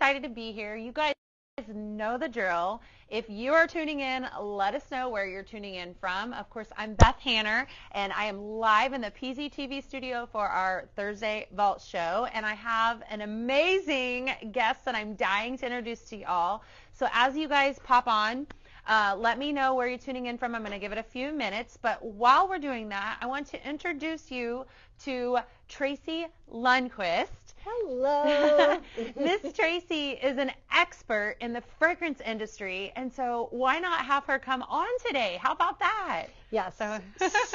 excited to be here. You guys know the drill. If you are tuning in, let us know where you're tuning in from. Of course, I'm Beth Hanner, and I am live in the PZTV studio for our Thursday Vault show, and I have an amazing guest that I'm dying to introduce to y'all. So as you guys pop on, let me know where you're tuning in from. I'm going to give it a few minutes, but while we're doing that, I want to introduce you to Tracy Lundquist. Hello. Miss Tracy is an expert in the fragrance industry, and so why not have her come on today? How about that? Yes,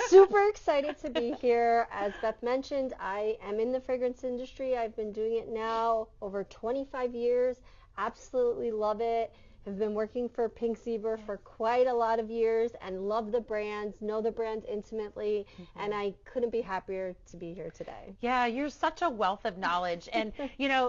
super excited to be here. As Beth mentioned, I am in the fragrance industry. I've been doing it now over 25 years. Absolutely love it. Have been working for Pink Zebra for quite a lot of years and love the brands, know the brands intimately, and I couldn't be happier to be here today. Yeah, you're such a wealth of knowledge. And,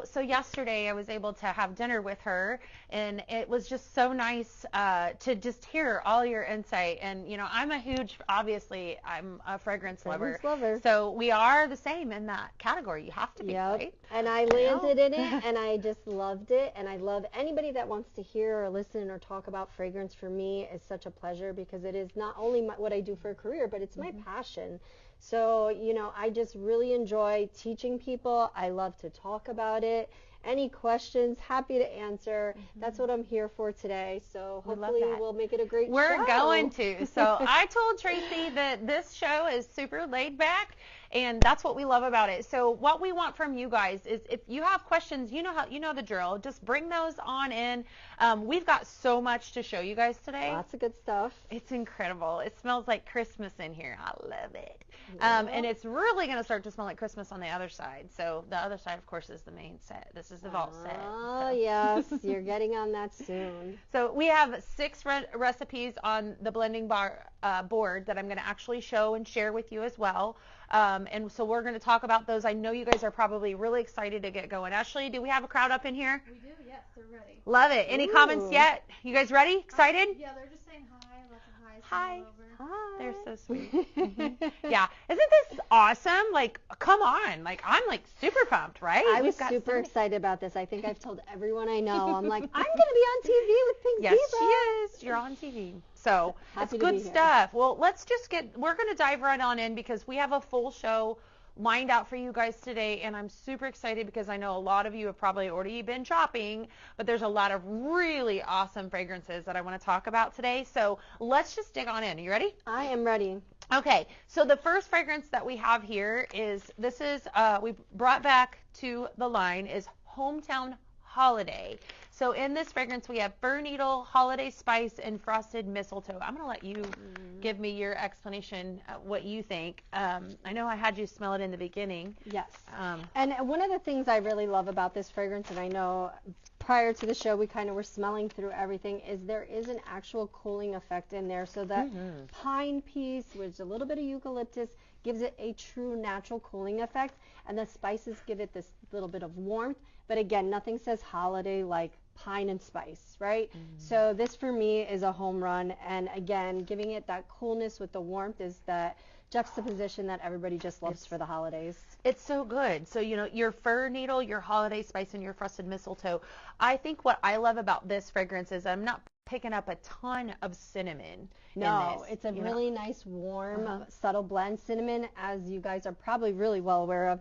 so yesterday I was able to have dinner with her, and it was just so nice to just hear all your insight. And, I'm I'm a fragrance lover. So we are the same in that category. You have to be, right? And I landed in it, and I just loved it. And I love anybody that wants to hear or listen or talk about fragrance. For me is such a pleasure because it is not only what I do for a career, but it's my passion. So, I just really enjoy teaching people. I love to talk about it. Any questions, happy to answer. That's what I'm here for today. So hopefully we'll make it a great show. We're going to. So I told Tracy that this show is super laid back, and that's what we love about it. So what we want from you guys is if you have questions, you know the drill. Just bring those on in. We've got so much to show you guys today. Lots of good stuff. It's incredible. It smells like Christmas in here. I love it. Yeah. And it's really going to start to smell like Christmas on the other side. So the other side, of course, is the main set. This is the vault set. Oh, yes. You're getting on that soon. So we have 6 recipes on the blending board that I'm going to actually show and share with you as well. And so we're going to talk about those. I know you guys are probably really excited to get going. Ashley, do we have a crowd up in here? We do, yes. They're ready. Love it. Any comments yet? You guys ready? Excited? Yeah, they're just saying hi. Lots of highs. Hi. All over. Hi. They're so sweet. Yeah. Isn't this awesome? Like, come on. Like, I'm like super pumped, right? I was super excited about this. I think I've told everyone I know. I'm like, I'm going to be on TV with Pink Zebra. Yes, she is. You're on TV. So it's good stuff. Well, we're going to dive right on in because we have a full show lined out for you guys today, and I'm super excited because I know a lot of you have probably already been shopping, but there's a lot of really awesome fragrances that I want to talk about today. So let's just dig on in. Are you ready? I am ready. Okay, so the first fragrance that we have here we brought back to the line is Hometown Holiday. So in this fragrance, we have fir needle, holiday spice, and frosted mistletoe. I'm going to let you give me your explanation, what you think. I know I had you smell it in the beginning. Yes. And one of the things I really love about this fragrance, and I know prior to the show we kind of were smelling through everything, is there is an actual cooling effect in there. So that pine piece with a little bit of eucalyptus gives it a true natural cooling effect, and the spices give it this little bit of warmth. But again, nothing says holiday like pine and spice, right? So this for me is a home run, and again, giving it that coolness with the warmth is that juxtaposition that everybody just loves for the holidays. It's so good. So, your fir needle, your holiday spice, and your frosted mistletoe. I think what I love about this fragrance is I'm not picking up a ton of cinnamon in this. It's a really nice, warm, subtle blend. Cinnamon, as you guys are probably really well aware of,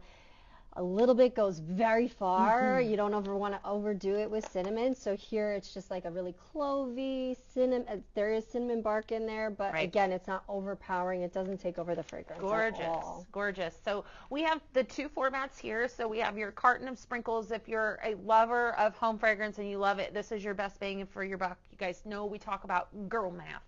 a little bit goes very far. You don't ever want to overdo it with cinnamon. So here it's just like a really clovey cinnamon. There is cinnamon bark in there, but again, it's not overpowering. It doesn't take over the fragrance. Gorgeous. So we have the 2 formats here. So we have your carton of sprinkles. If you're a lover of home fragrance and you love it, this is your best bang for your buck. You guys know we talk about girl math,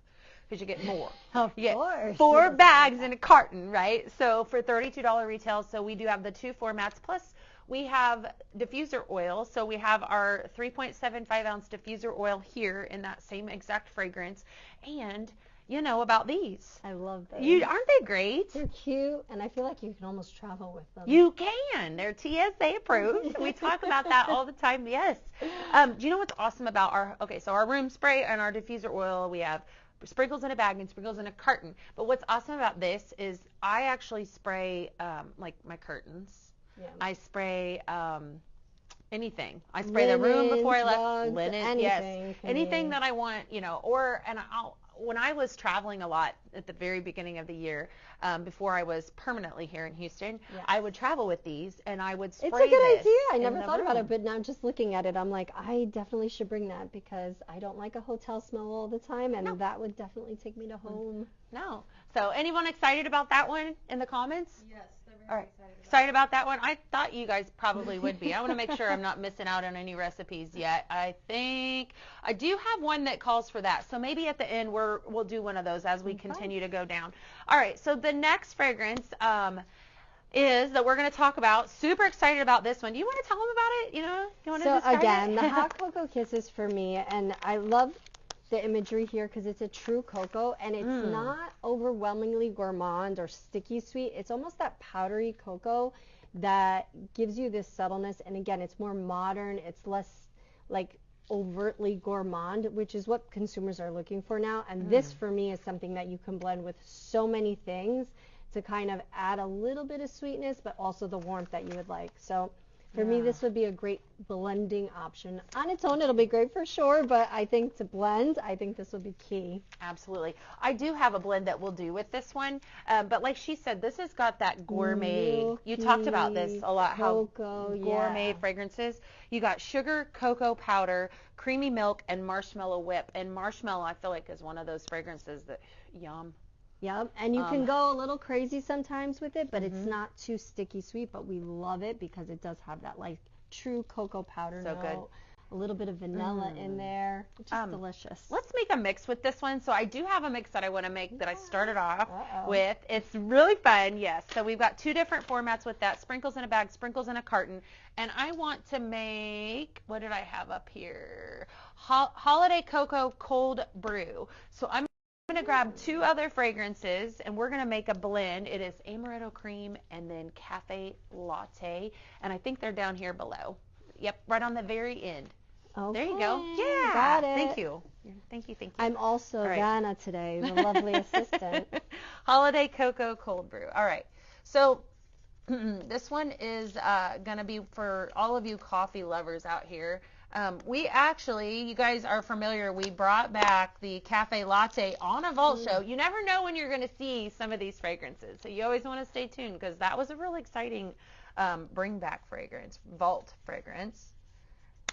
because you get more. Of you course. Get 4 bags in a carton, right? So for $32 retail, so we do have the 2 formats. Plus, we have diffuser oil. So we have our 3.75 ounce diffuser oil here in that same exact fragrance. And you know about these. I love them. Aren't they great? They're cute, and I feel like you can almost travel with them. You can. They're TSA approved. We talk about that all the time. Yes. Do you know what's awesome about our room spray and our diffuser oil? We have sprinkles in a bag and sprinkles in a carton. But what's awesome about this is I actually spray like my curtains. Yeah. I spray anything. I spray the room before I left. Rugs, Linen, anything yes. can Anything be. that I want, when I was traveling a lot at the very beginning of the year, before I was permanently here in Houston, Yes. I would travel with these and I would spray It's a good this idea. I in never the thought about room. it, but now just looking at it, I'm like, I definitely should bring that because I don't like a hotel smell all the time, and No. that would definitely take me to home. No. So anyone excited about that one in the comments? Yes, they're All very right. excited about Excited about that one? I thought you guys probably would be. I want to make sure I'm not missing out on any recipes yet. I think I do have one that calls for that. So maybe at the end we'll do one of those as we continue to go down. All right. So the next fragrance is that we're going to talk about. Super excited about this one. Do you want to tell them about it? You want to So describe again, it? the hot cocoa kisses for me, and I love the imagery here because it's a true cocoa, and it's not overwhelmingly gourmand or sticky sweet. It's almost that powdery cocoa that gives you this subtleness, and again, it's more modern. It's less like overtly gourmand, which is what consumers are looking for now. And this for me is something that you can blend with so many things to kind of add a little bit of sweetness, but also the warmth that you would like. So for me, this would be a great blending option. On its own, it'll be great for sure, but I think to blend, I think this would be key. Absolutely. I do have a blend that we'll do with this one, but like she said, this has got that gourmet. You talked about this a lot, Cocoa, how gourmet yeah. fragrances. You got sugar, cocoa powder, creamy milk, and marshmallow whip. And marshmallow, I feel like, is one of those fragrances that, yum. Yep, and you can go a little crazy sometimes with it, but it's not too sticky sweet, but we love it because it does have that like true cocoa powder So note. good. A little bit of vanilla in there. It's just delicious. Let's make a mix with this one. So I do have a mix that I want to make that I started off Uh-oh. with. It's really fun, yes. So we've got two different formats with that. Sprinkles in a bag, sprinkles in a carton. And I want to make, what did I have up here? Holiday Cocoa Cold Brew. So I'm going to grab two other fragrances and we're going to make a blend. It is amaretto cream and then cafe latte. And I think they're down here below. Yep, right on the very end. Okay. There you go. Yeah. Got it. Thank you. Thank you. I'm also All right. Vanna today, the lovely assistant. Holiday Cocoa Cold Brew. All right. So this one is going to be for all of you coffee lovers out here. We actually, you guys are familiar, we brought back the Cafe Latte on a Vault show. You never know when you're going to see some of these fragrances. So you always want to stay tuned because that was a real exciting bring back fragrance, Vault fragrance.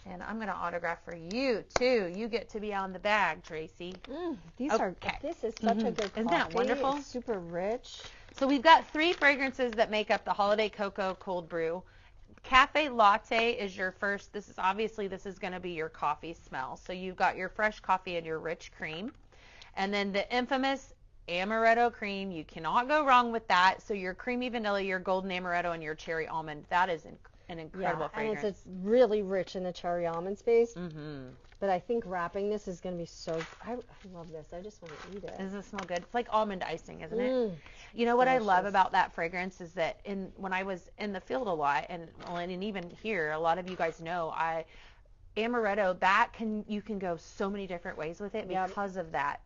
And I'm going to autograph for you, too. You get to be on the bag, Tracy. This is such a good coffee. Isn't that wonderful? It's super rich. So we've got three fragrances that make up the Holiday Cocoa Cold Brew. Cafe Latte is your first. This is going to be your coffee smell. So you've got your fresh coffee and your rich cream. And then the infamous amaretto cream. You cannot go wrong with that. So your creamy vanilla, your golden amaretto, and your cherry almond. That is an incredible fragrance. And it's really rich in the cherry almond space. Mm-hmm. But I think wrapping this is going to be so. I love this. I just want to eat it. Does it smell good? It's like almond icing, isn't it? Mm. You know what I love Delicious. about that fragrance is that when I was in the field a lot, and even here, a lot of you guys know, amaretto, you can go so many different ways with it because of that,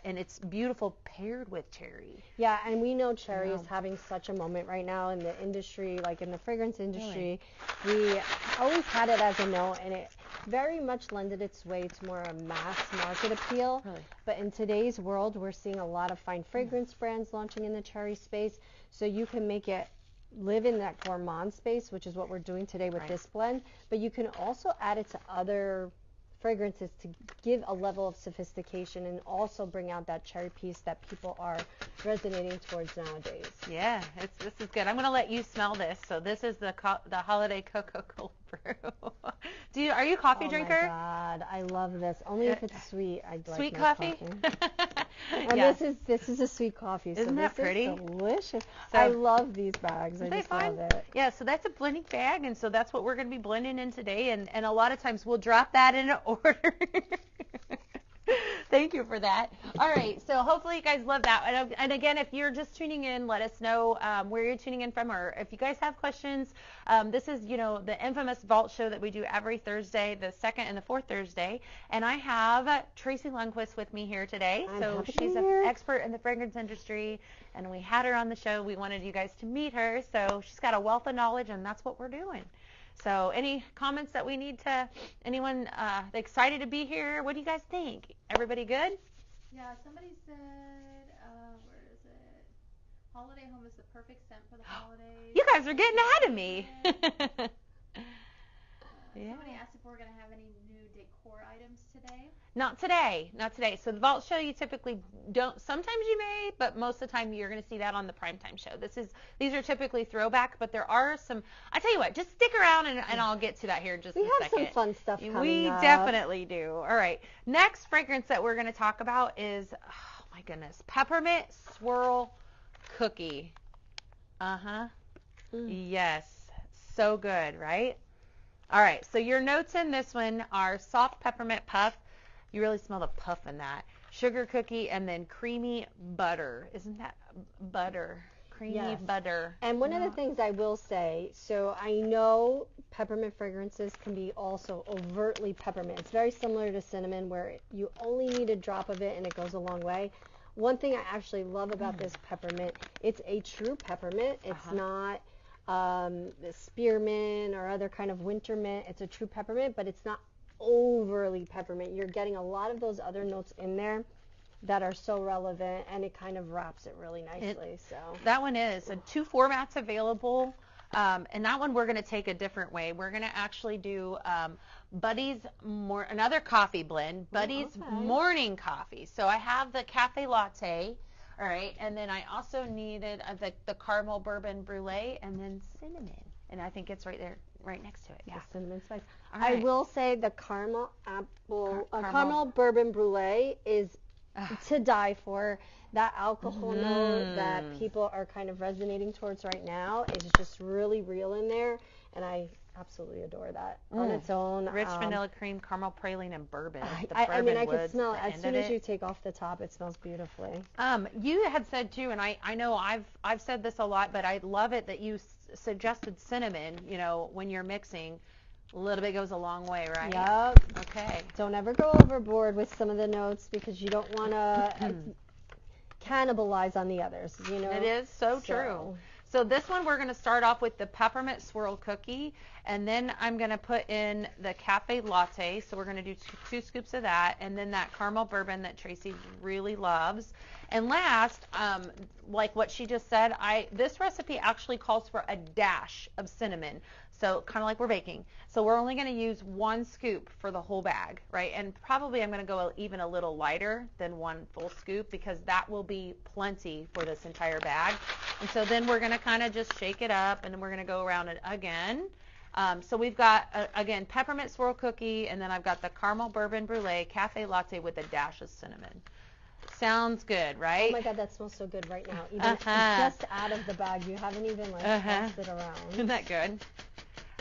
and it's beautiful paired with cherry. Yeah, and we know cherry is having such a moment right now in the industry, like in the fragrance industry. Really? We always had it as a note, and it very much lended its way to more a mass market appeal. Really? But in today's world, we're seeing a lot of fine fragrance brands launching in the cherry space, so you can make it live in that gourmand space, which is what we're doing today with this blend, but you can also add it to other fragrances to give a level of sophistication and also bring out that cherry piece that people are resonating towards nowadays. Yeah, this is good. I'm going to let you smell this. So this is the Holiday Cocoa Cold Brew. Are you a coffee drinker? Oh my God, I love this. Only if it's sweet. I'd like Sweet more coffee? And this is a sweet coffee. Isn't that pretty? Is delicious. So- I love these bags. I They just fine? love it. Yeah, so that's a blending bag, and so that's what we're going to be blending in today, and a lot of times we'll drop that in an order. Thank you for that. All right, so hopefully you guys love that. And again, if you're just tuning in, let us know where you're tuning in from, or if you guys have questions. This is, the infamous Vault show that we do every Thursday, the second and the fourth Thursday. And I have Tracy Lundquist with me here today. So she's an expert in the fragrance industry, and we had her on the show. We wanted you guys to meet her. So she's got a wealth of knowledge, and that's what we're doing. So any comments that we need to, anyone excited to be here? What do you guys think? Everybody good? Yeah, somebody said, where is it? Holiday home is the perfect scent for the holidays. You guys are getting ahead of me. Yeah. Somebody asked if we're going to have any new decor items today. Not today. Not today. So the Vault show you typically don't. Sometimes you may, but most of the time you're going to see that on the primetime show. These are typically throwback, but there are some. I tell you what, just stick around and I'll get to that here in just a second. We have some fun stuff coming We up. definitely do. All right. Next fragrance that we're going to talk about is, oh my goodness, peppermint swirl cookie. Yes. So good, right? All right, so your notes in this one are soft peppermint puff. You really smell the puff in that. Sugar cookie and then creamy butter. Isn't that butter? Creamy Yes. butter. And one of the things I will say, so I know peppermint fragrances can be also overtly peppermint. It's very similar to cinnamon where you only need a drop of it and it goes a long way. One thing I actually love about this peppermint, it's a true peppermint. It's not the spearmint or other kind of winter mint. It's a true peppermint, but it's not overly peppermint. You're getting a lot of those other notes in there that are so relevant, and it kind of wraps it really nicely. That one is. So 2 formats available, and that one we're going to take a different way. We're going to actually do Buddy's another coffee blend, Buddy's morning coffee. So I have the cafe latte. All right, and then I also needed the caramel bourbon brulee and then cinnamon. And I think it's right there, right next to it. Yeah. The cinnamon spice. All right. I will say the caramel bourbon brulee is to die for. That alcohol note that people are kind of resonating towards right now is just really real in there, and I absolutely adore that on its own. Rich vanilla cream, caramel praline, and bourbon. I mean, I can smell it. As soon as you take off the top, it smells beautifully. You had said too, and I know I've said this a lot, but I love it that you suggested cinnamon. You know, when you're mixing, a little bit goes a long way, right? Yep. Okay. Don't ever go overboard with some of the notes because you don't want to cannibalize on the others. You know. It is so true. So this one we're going to start off with the peppermint swirl cookie, and then I'm going to put in the cafe latte. So we're going to do 2 scoops of that, and then that caramel bourbon that Tracy really loves. And last, like what she just said, this recipe actually calls for a dash of cinnamon. So kind of like we're baking. So we're only going to use 1 scoop for the whole bag, right? And probably I'm going to go even a little lighter than 1 full scoop because that will be plenty for this entire bag. And so then we're going to kind of just shake it up, and then we're going to go around it again. So we've got, again, peppermint swirl cookie, and then I've got the caramel bourbon brulee cafe latte with a dash of cinnamon. Sounds good, right? Oh my God, that smells so good right now. Even just out of the bag, you haven't even tossed it around. Isn't that good?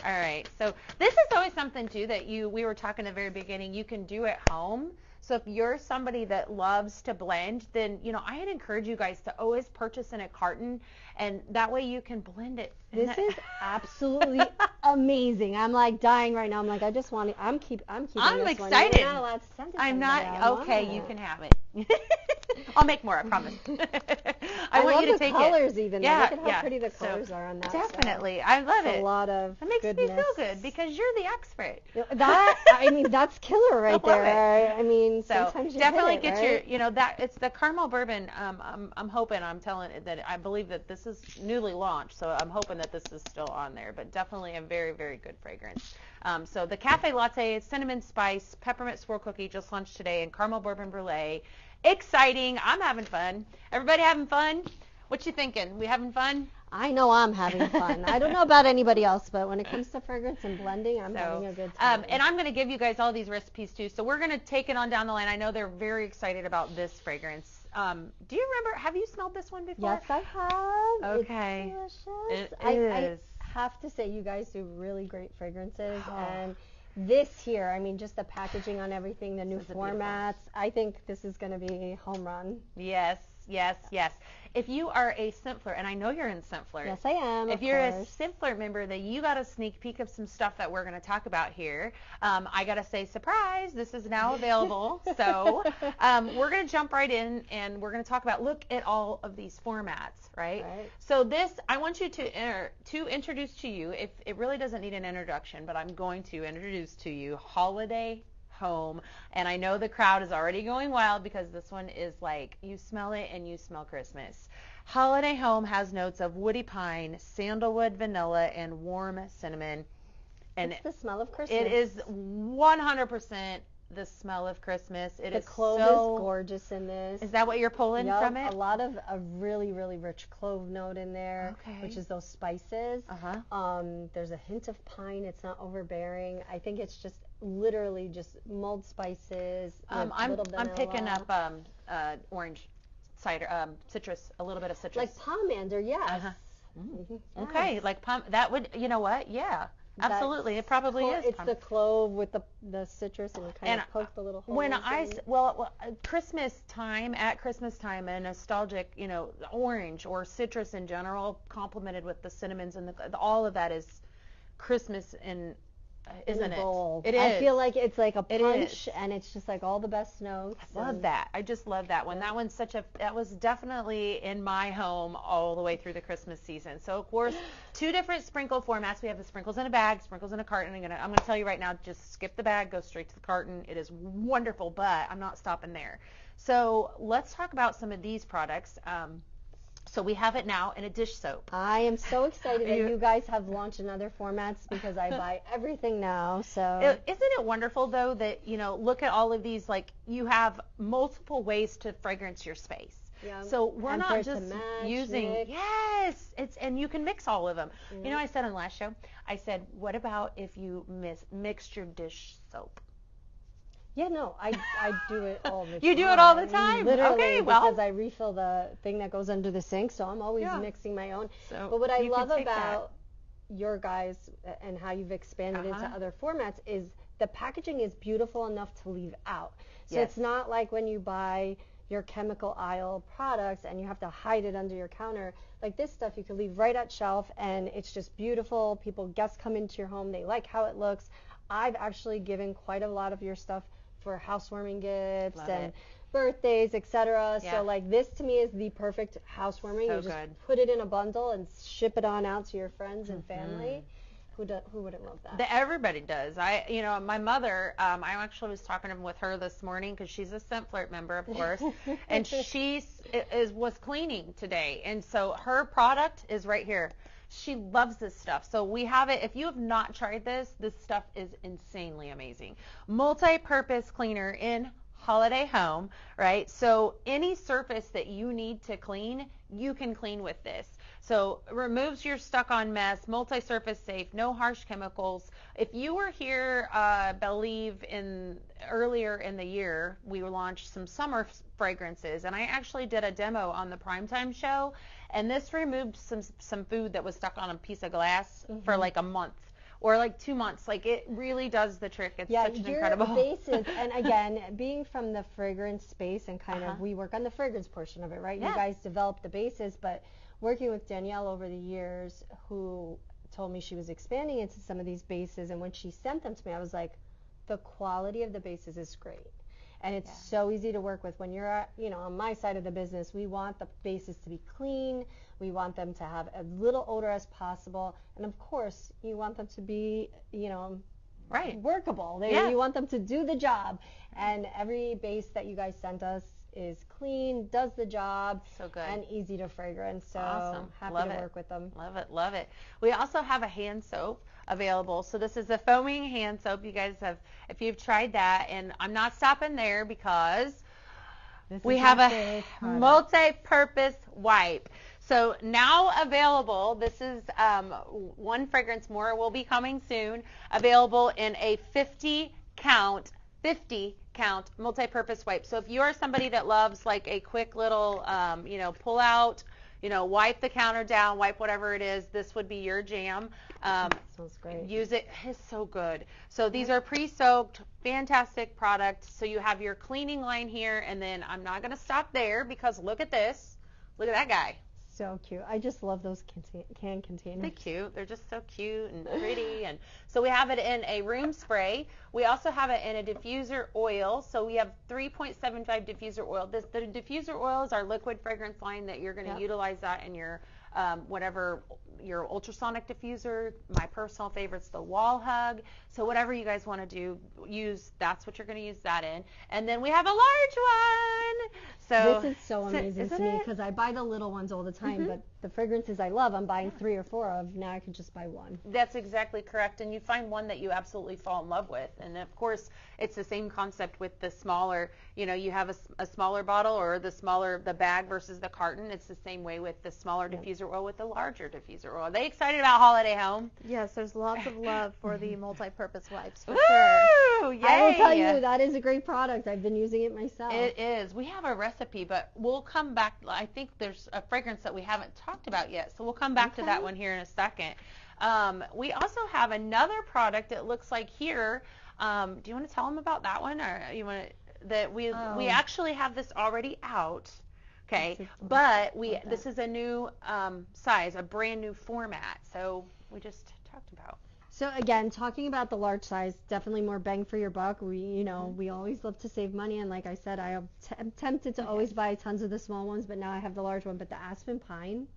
All right. So this is always something too that we were talking at the very beginning. You can do at home. So if you're somebody that loves to blend, then I'd encourage you guys to always purchase in a carton, and that way you can blend it. This is absolutely amazing. I'm like dying right now. I'm like, I just want to. I'm keeping. I'm this excited. One. You're not allowed to send it. I'm somebody. not. Okay, you can have it. I'll make more, I promise. I want love you to the take colors it. even. Yeah, Look at how yeah. pretty the colors are on that. Definitely. I love It's it. a lot of That makes goodness. me feel good because you're the expert. That's killer right I love there. I mean, So sometimes you definitely hit it, get right? that it's the caramel bourbon. I'm hoping, I'm telling it that I believe that this is newly launched, so I'm hoping that this is still on there, but definitely a very, very good fragrance. So the cafe latte, cinnamon spice, peppermint swirl cookie just launched today, and caramel bourbon brulee. Exciting. I'm having fun. Everybody having fun? What you thinking? We having fun? I know I'm having fun. I don't know about anybody else, but when it comes to fragrance and blending, I'm having a good time. And I'm going to give you guys all these recipes too. So we're going to take it on down the line. I know they're very excited about this fragrance. Do you remember? Have you smelled this one before? Yes, I have. Okay. It's delicious. It is. I have to say, you guys do really great fragrances, and this here, I mean, just the packaging on everything, the new formats. I think this is going to be home run. Yes. yes. If you are a Simpler, and I know you're in Simpler. Yes, I am. If you're a Simpler member, then you got a sneak peek of some stuff that we're going to talk about here. I got to say, surprise, this is now available. So we're going to jump right in, and we're going to talk about, look at all of these formats, right? So this, I want you to introduce to you, if it really doesn't need an introduction, but I'm going to introduce to you Holiday Home. And I know the crowd is already going wild because this one is like, you smell it and you smell Christmas. Holiday Home has notes of woody pine, sandalwood, vanilla, and warm cinnamon. And it's the smell of Christmas. It is 100% the smell of Christmas. The clove is gorgeous in this. Is that what you're pulling from it? A lot of a really, really rich clove note in there, which is those spices. There's a hint of pine. It's not overbearing. I think it's just literally just mulled spices. I'm picking up orange cider, citrus, a little bit of citrus. Like pomander, yes. Okay, like that would, you know what? Yeah. Absolutely, it probably is. It's the clove with the citrus, and you kind of poke the little holes. When Christmas time, a nostalgic, orange or citrus in general, complemented with the cinnamons and all of that is Christmas isn't it? It is. I feel like it's like a punch, and it's just like all the best notes. I love that. I just love that one. That one's that was definitely in my home all the way through the Christmas season. So of course, 2 different sprinkle formats. We have the sprinkles in a bag, sprinkles in a carton. I'm gonna tell you right now, just skip the bag, go straight to the carton. It is wonderful, but I'm not stopping there. So let's talk about some of these products. So we have it now in a dish soap. I am so excited that you guys have launched in other formats because I buy everything now. So isn't it wonderful though that look at all of these, like you have multiple ways to fragrance your space. Yeah. So we're not just using and you can mix all of them. I said on the last show, I said, what about if you mixed your dish soap? Yeah, no, I do it all the time. You do it all the time? Literally, okay, well. Because I refill the thing that goes under the sink, so I'm always mixing my own. So but what I love about your guys and how you've expanded into other formats is the packaging is beautiful enough to leave out. So it's not like when you buy your chemical aisle products and you have to hide it under your counter. Like this stuff you could leave right at shelf, and it's just beautiful. Guests come into your home, they like how it looks. I've actually given quite a lot of your stuff for housewarming gifts and birthdays, etc. So like this to me is the perfect housewarming. You just put it in a bundle and ship it on out to your friends and family. Who wouldn't love that? Everybody does. My mother, I actually was talking with her this morning because she's a Simpler member, of course, and she was cleaning today, and so her product is right here. She loves this stuff. So we have it. If you have not tried this stuff is insanely amazing. Multi-purpose cleaner in Holiday Home, right? So any surface that you need to clean, you can clean with this. So it removes your stuck-on mess, multi-surface safe, no harsh chemicals. If you were here, I believe earlier in the year, we launched some summer fragrances, and I actually did a demo on the Primetime show, and this removed some food that was stuck on a piece of glass for like a month. Or like 2 months. Like it really does the trick. It's such an incredible. Bases, and again, being from the fragrance space and kind of we work on the fragrance portion of it, right? You guys develop the bases, but working with Danielle over the years, who told me she was expanding into some of these bases, and when she sent them to me, I was like, the quality of the bases is great. And it's so easy to work with. When you're on my side of the business, we want the bases to be clean. We want them to have as little odor as possible. And of course, you want them to be, workable. You want them to do the job. And every base that you guys sent us is clean, does the job, so good, and easy to fragrance. So happy to work with them. Love it. We also have a hand soap available. So this is a foaming hand soap. You guys if you've tried that, and I'm not stopping there because we have a multi-purpose wipe. So now available, this is one fragrance more will be coming soon, available in a 50 count multi-purpose wipe. So if you are somebody that loves like a quick little, pull out wipe the counter down, wipe whatever it is, this would be your jam. Smells great. Use it. It's so good. So these are pre-soaked, fantastic product. So you have your cleaning line here, and then I'm not going to stop there because look at this. Look at that guy. So cute. I just love those can containers. They're cute. They're just so cute and pretty. And so we have it in a room spray. We also have it in a diffuser oil. So we have 3.75 diffuser oil. The diffuser oil is our liquid fragrance line that you're going to utilize that in your whatever your ultrasonic diffuser. My personal favorite's the wall hug. So whatever you guys want to use, that's what you're going to use that in. And then we have a large one. So this is so amazing to me because I buy the little ones all the time, but the fragrances I love, I'm buying 3 or 4 of. Now I can just buy one. That's exactly correct. And you find one that you absolutely fall in love with. And of course, it's the same concept with the smaller, you have a smaller bottle or the bag versus the carton. It's the same way with the smaller diffuser oil with the larger diffuser oil. Are they excited about Holiday Home? Yes, there's lots of love for the multi-purpose wipes for Woo! sure. Yay! I will tell you, that is a great product. I've been using it myself. It is. We have a recipe, but we'll come back. I think there's a fragrance that we haven't talked about yet, so we'll come back to that one here in a second. We also have another product. It looks like here. Do you want to tell them about that one, or you want that we actually have this already out? Okay, but this is a new size, a brand new format. So we just talked about. So again, talking about the large size, definitely more bang for your buck. We always love to save money, and like I said, I'm tempted to always buy tons of the small ones, but now I have the large one. But the Aspen Pine,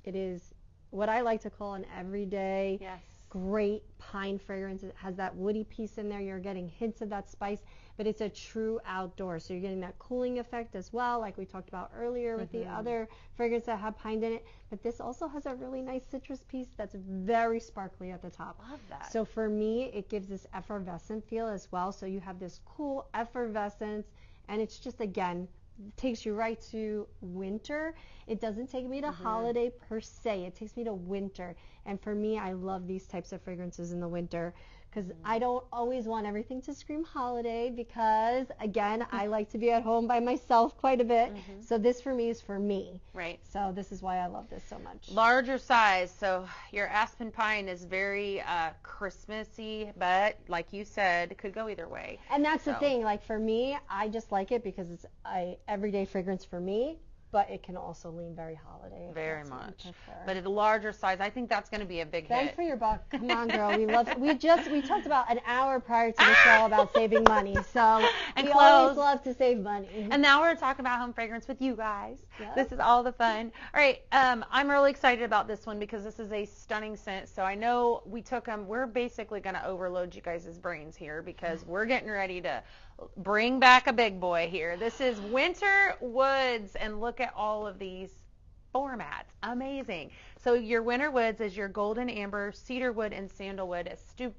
it is what I like to call an everyday great pine fragrance. It has that woody piece in there. You're getting hints of that spice, but it's a true outdoor. So you're getting that cooling effect as well, like we talked about earlier with the other fragrances that have pine in it. But this also has a really nice citrus piece that's very sparkly at the top. Love that. So for me, it gives this effervescent feel as well. So you have this cool effervescence, and it's just, again, takes you right to winter. It doesn't take me to holiday per se. It takes me to winter. And for me, I love these types of fragrances in the winter because I don't always want everything to scream holiday because, again, I like to be at home by myself quite a bit. So this for me is for me. Right. So this is why I love this so much. Larger size. So your Aspen Pine is very Christmassy, but like you said, it could go either way. And that's the thing. Like for me, I just like it because it's a everyday fragrance for me. But it can also lean very holiday. Very much. But at a larger size, I think that's going to be a big Bang hit. for your buck. Come on, girl. We talked about an hour prior to the show about saving money. So we always love to save money. And now we're talking about home fragrance with you guys. Yep. This is all the fun. All right. I'm really excited about this one because this is a stunning scent. So I know we took them. We're basically going to overload you guys' brains here because we're getting ready to bring back a big boy here. This is Winter Woods, and look at all of these formats. Amazing. So your Winter Woods is your golden amber, cedarwood, and sandalwood.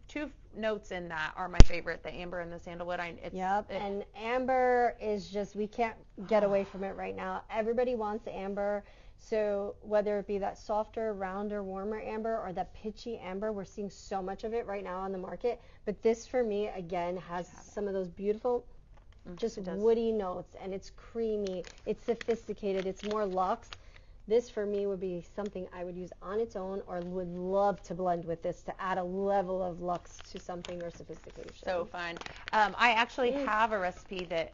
Two notes in that are my favorite, the amber and the sandalwood. And amber is just, we can't get away from it right now. Everybody wants amber. So whether it be that softer, rounder, warmer amber or that pitchy amber, we're seeing so much of it right now on the market. But this for me, again, has some of those beautiful, just woody notes, and it's creamy, it's sophisticated, it's more luxe. This for me would be something I would use on its own or would love to blend with this to add a level of luxe to something or sophistication. So fun. I actually have a recipe that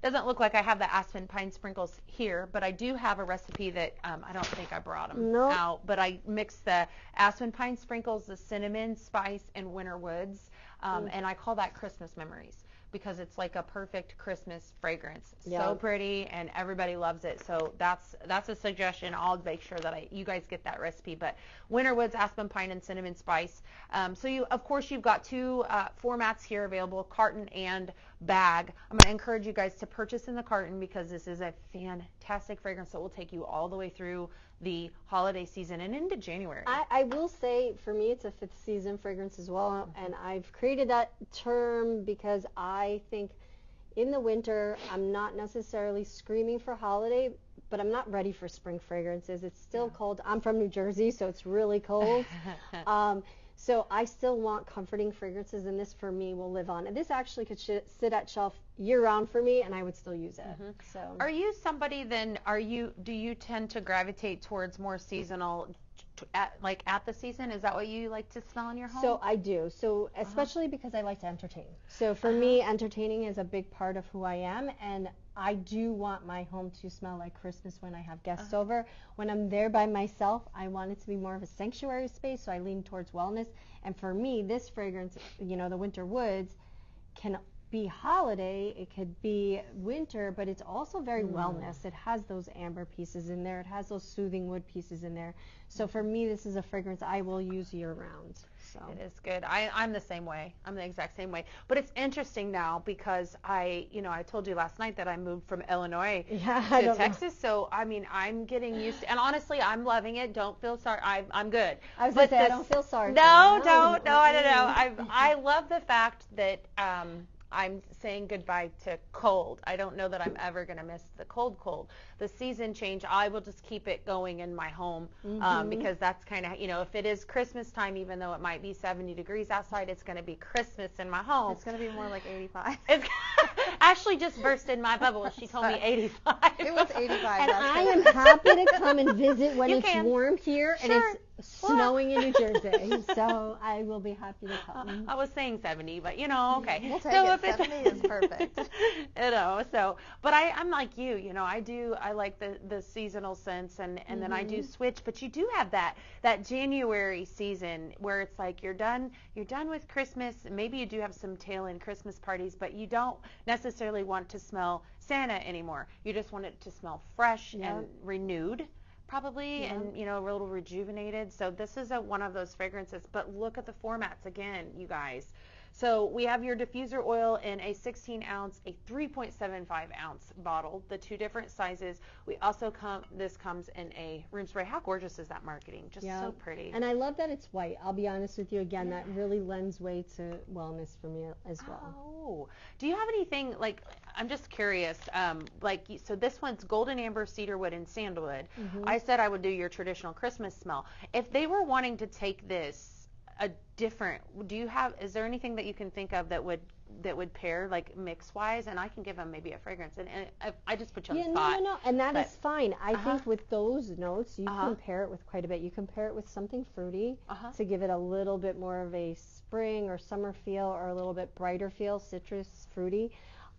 doesn't look like I have the Aspen Pine Sprinkles here, but I do have a recipe that I don't think I brought them out, but I mixed the Aspen Pine Sprinkles, the cinnamon, spice, and Winter Woods, and I call that Christmas Memories because it's like a perfect Christmas fragrance. So pretty, and everybody loves it. So that's a suggestion. I'll make sure that you guys get that recipe. But Winter Woods, Aspen Pine, and Cinnamon Spice. So you've got two formats here available, carton and bag. I'm going to encourage you guys to purchase in the carton because this is a fantastic fragrance that will take you all the way through the holiday season and into January. I will say, for me, it's a fifth season fragrance as well, and I've created that term because I think in the winter, I'm not necessarily screaming for holiday, but I'm not ready for spring fragrances. It's still cold. I'm from New Jersey, so it's really cold. So I still want comforting fragrances, and this for me will live on. And this actually could sit at shelf year round for me, and I would still use it. So Are you somebody then? Do you tend to gravitate towards more seasonal, at the season? Is that what you like to smell in your home? So I do. So especially because I like to entertain. So for me, entertaining is a big part of who I am, and I do want my home to smell like Christmas when I have guests over. When I'm there by myself, I want it to be more of a sanctuary space, so I lean towards wellness. And for me, this fragrance, the Winter Woods, can be holiday, it could be winter, but it's also very wellness. It has those amber pieces in there. It has those soothing wood pieces in there. So for me, this is a fragrance I will use year round. So it is good. I'm the same way. I'm the exact same way. But it's interesting now because I told you last night that I moved from Illinois to Texas. So, I'm getting used to, and honestly, I'm loving it. Don't feel sorry. I'm good. I was going to say, I don't feel sorry. No, I don't know. I love the fact that, I'm saying goodbye to cold. I don't know that I'm ever going to miss the cold. The season change, I will just keep it going in my home because that's kind of, if it is Christmas time, even though it might be 70 degrees outside, it's going to be Christmas in my home. It's going to be more like 85. Ashley just burst in my bubble. She told me 85. It was 85. And I am happy to come and visit when it's warm here and it's snowing in New Jersey. So I will be happy to come. I was saying 70, but okay. We'll take it. 70 is perfect. But I'm like you, I like the seasonal scents and then I do switch, but you do have that January season where it's like you're done with Christmas. Maybe you do have some tail end Christmas parties, but you don't necessarily want to smell Santa anymore. You just want it to smell fresh and renewed. Probably, and a little rejuvenated. So this is one of those fragrances, but look at the formats again, you guys. So we have your diffuser oil in a 16 ounce, a 3.75 ounce bottle, the two different sizes. We also this comes in a room spray. How gorgeous is that marketing? Just so pretty. And I love that it's white. I'll be honest with you again, that really lends way to wellness for me as well. Oh, do you have anything I'm just curious, so this one's golden amber, cedarwood, and sandalwood. I said I would do your traditional Christmas smell. If they were wanting to take this is there anything that you can think of that would pair mix wise, and I can give them maybe a fragrance, and I just put you on the spot. No, and that is fine. I think with those notes you can pair it with quite a bit. You can pair it with something fruity to give it a little bit more of a spring or summer feel, or a little bit brighter feel, citrus, fruity.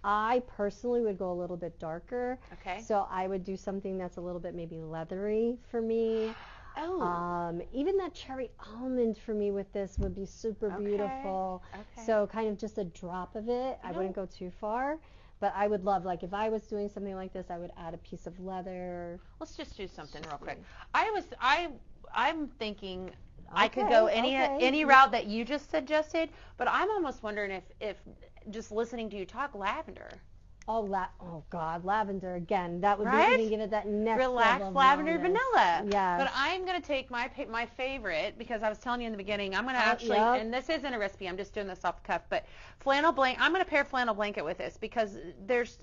I personally would go a little bit darker. Okay. So I would do something that's a little bit maybe leathery for me. Oh. Even that cherry almond for me with this would be super beautiful. Okay. So kind of just a drop of it. I wouldn't go too far. But I would love, if I was doing something like this, I would add a piece of leather. Let's just do something real quick. I'm thinking I could go any route that you just suggested, but I'm almost wondering if just listening to you talk, lavender. Oh God, lavender again. That would even give it that next relaxed level of lavender wellness. vanilla. Yeah. But I'm gonna take my favorite, because I was telling you in the beginning, I'm gonna actually, and this isn't a recipe, I'm just doing this off the cuff, but flannel blanket. I'm gonna pair flannel blanket with this because there's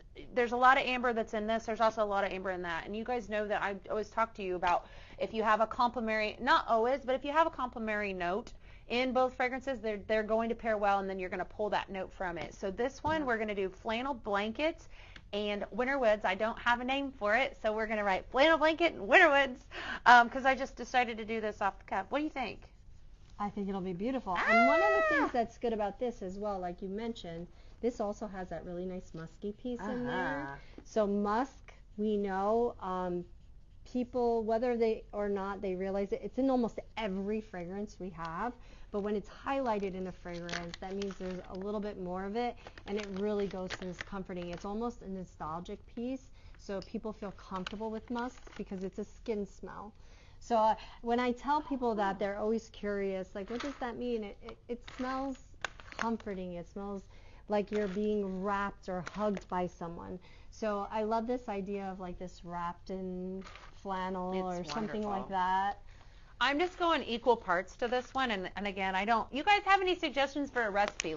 a lot of amber that's in this. There's also a lot of amber in that, and you guys know that I always talk to you about if you have a complementary, not always, but if you have a complementary note in both fragrances, they're going to pair well, and then you're going to pull that note from it. So this one, we're going to do flannel blanket and winter woods. I don't have a name for it, so we're going to write flannel blanket and winter woods because I just decided to do this off the cuff. What do you think? I think it'll be beautiful. And one of the things that's good about this as well, like you mentioned, this also has that really nice musky piece in there. So musk, we know, people, whether they or not they realize it, it's in almost every fragrance we have, but when it's highlighted in a fragrance, that means there's a little bit more of it, and it really goes to this comforting. It's almost a nostalgic piece, so people feel comfortable with musk because it's a skin smell. So when I tell people that, they're always curious, what does that mean? It smells comforting. It smells like you're being wrapped or hugged by someone. So I love this idea of this wrapped in flannel or something like that. I'm just going equal parts to this one, and again, you guys have any suggestions for a recipe?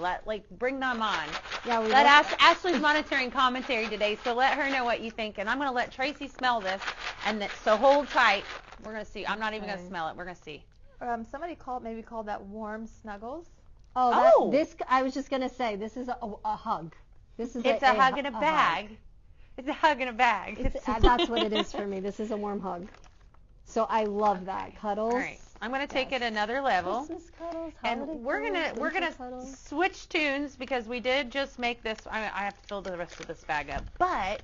Bring them on. Yeah, Ashley's monitoring commentary today, so let her know what you think, and I'm going to let Tracy smell this, so hold tight. We're going to see. I'm not even going to smell it. We're going to see. somebody maybe called that warm snuggles. Oh, I was just gonna say this is a hug. It's a hug in a bag. Hug. It's a hug in a bag. That's what it is for me. This is a warm hug. So I love that. Cuddles. All right. I'm going to take it another level. Christmas cuddles, and we're going to switch tunes because we did just make this. I have to fill the rest of this bag up. But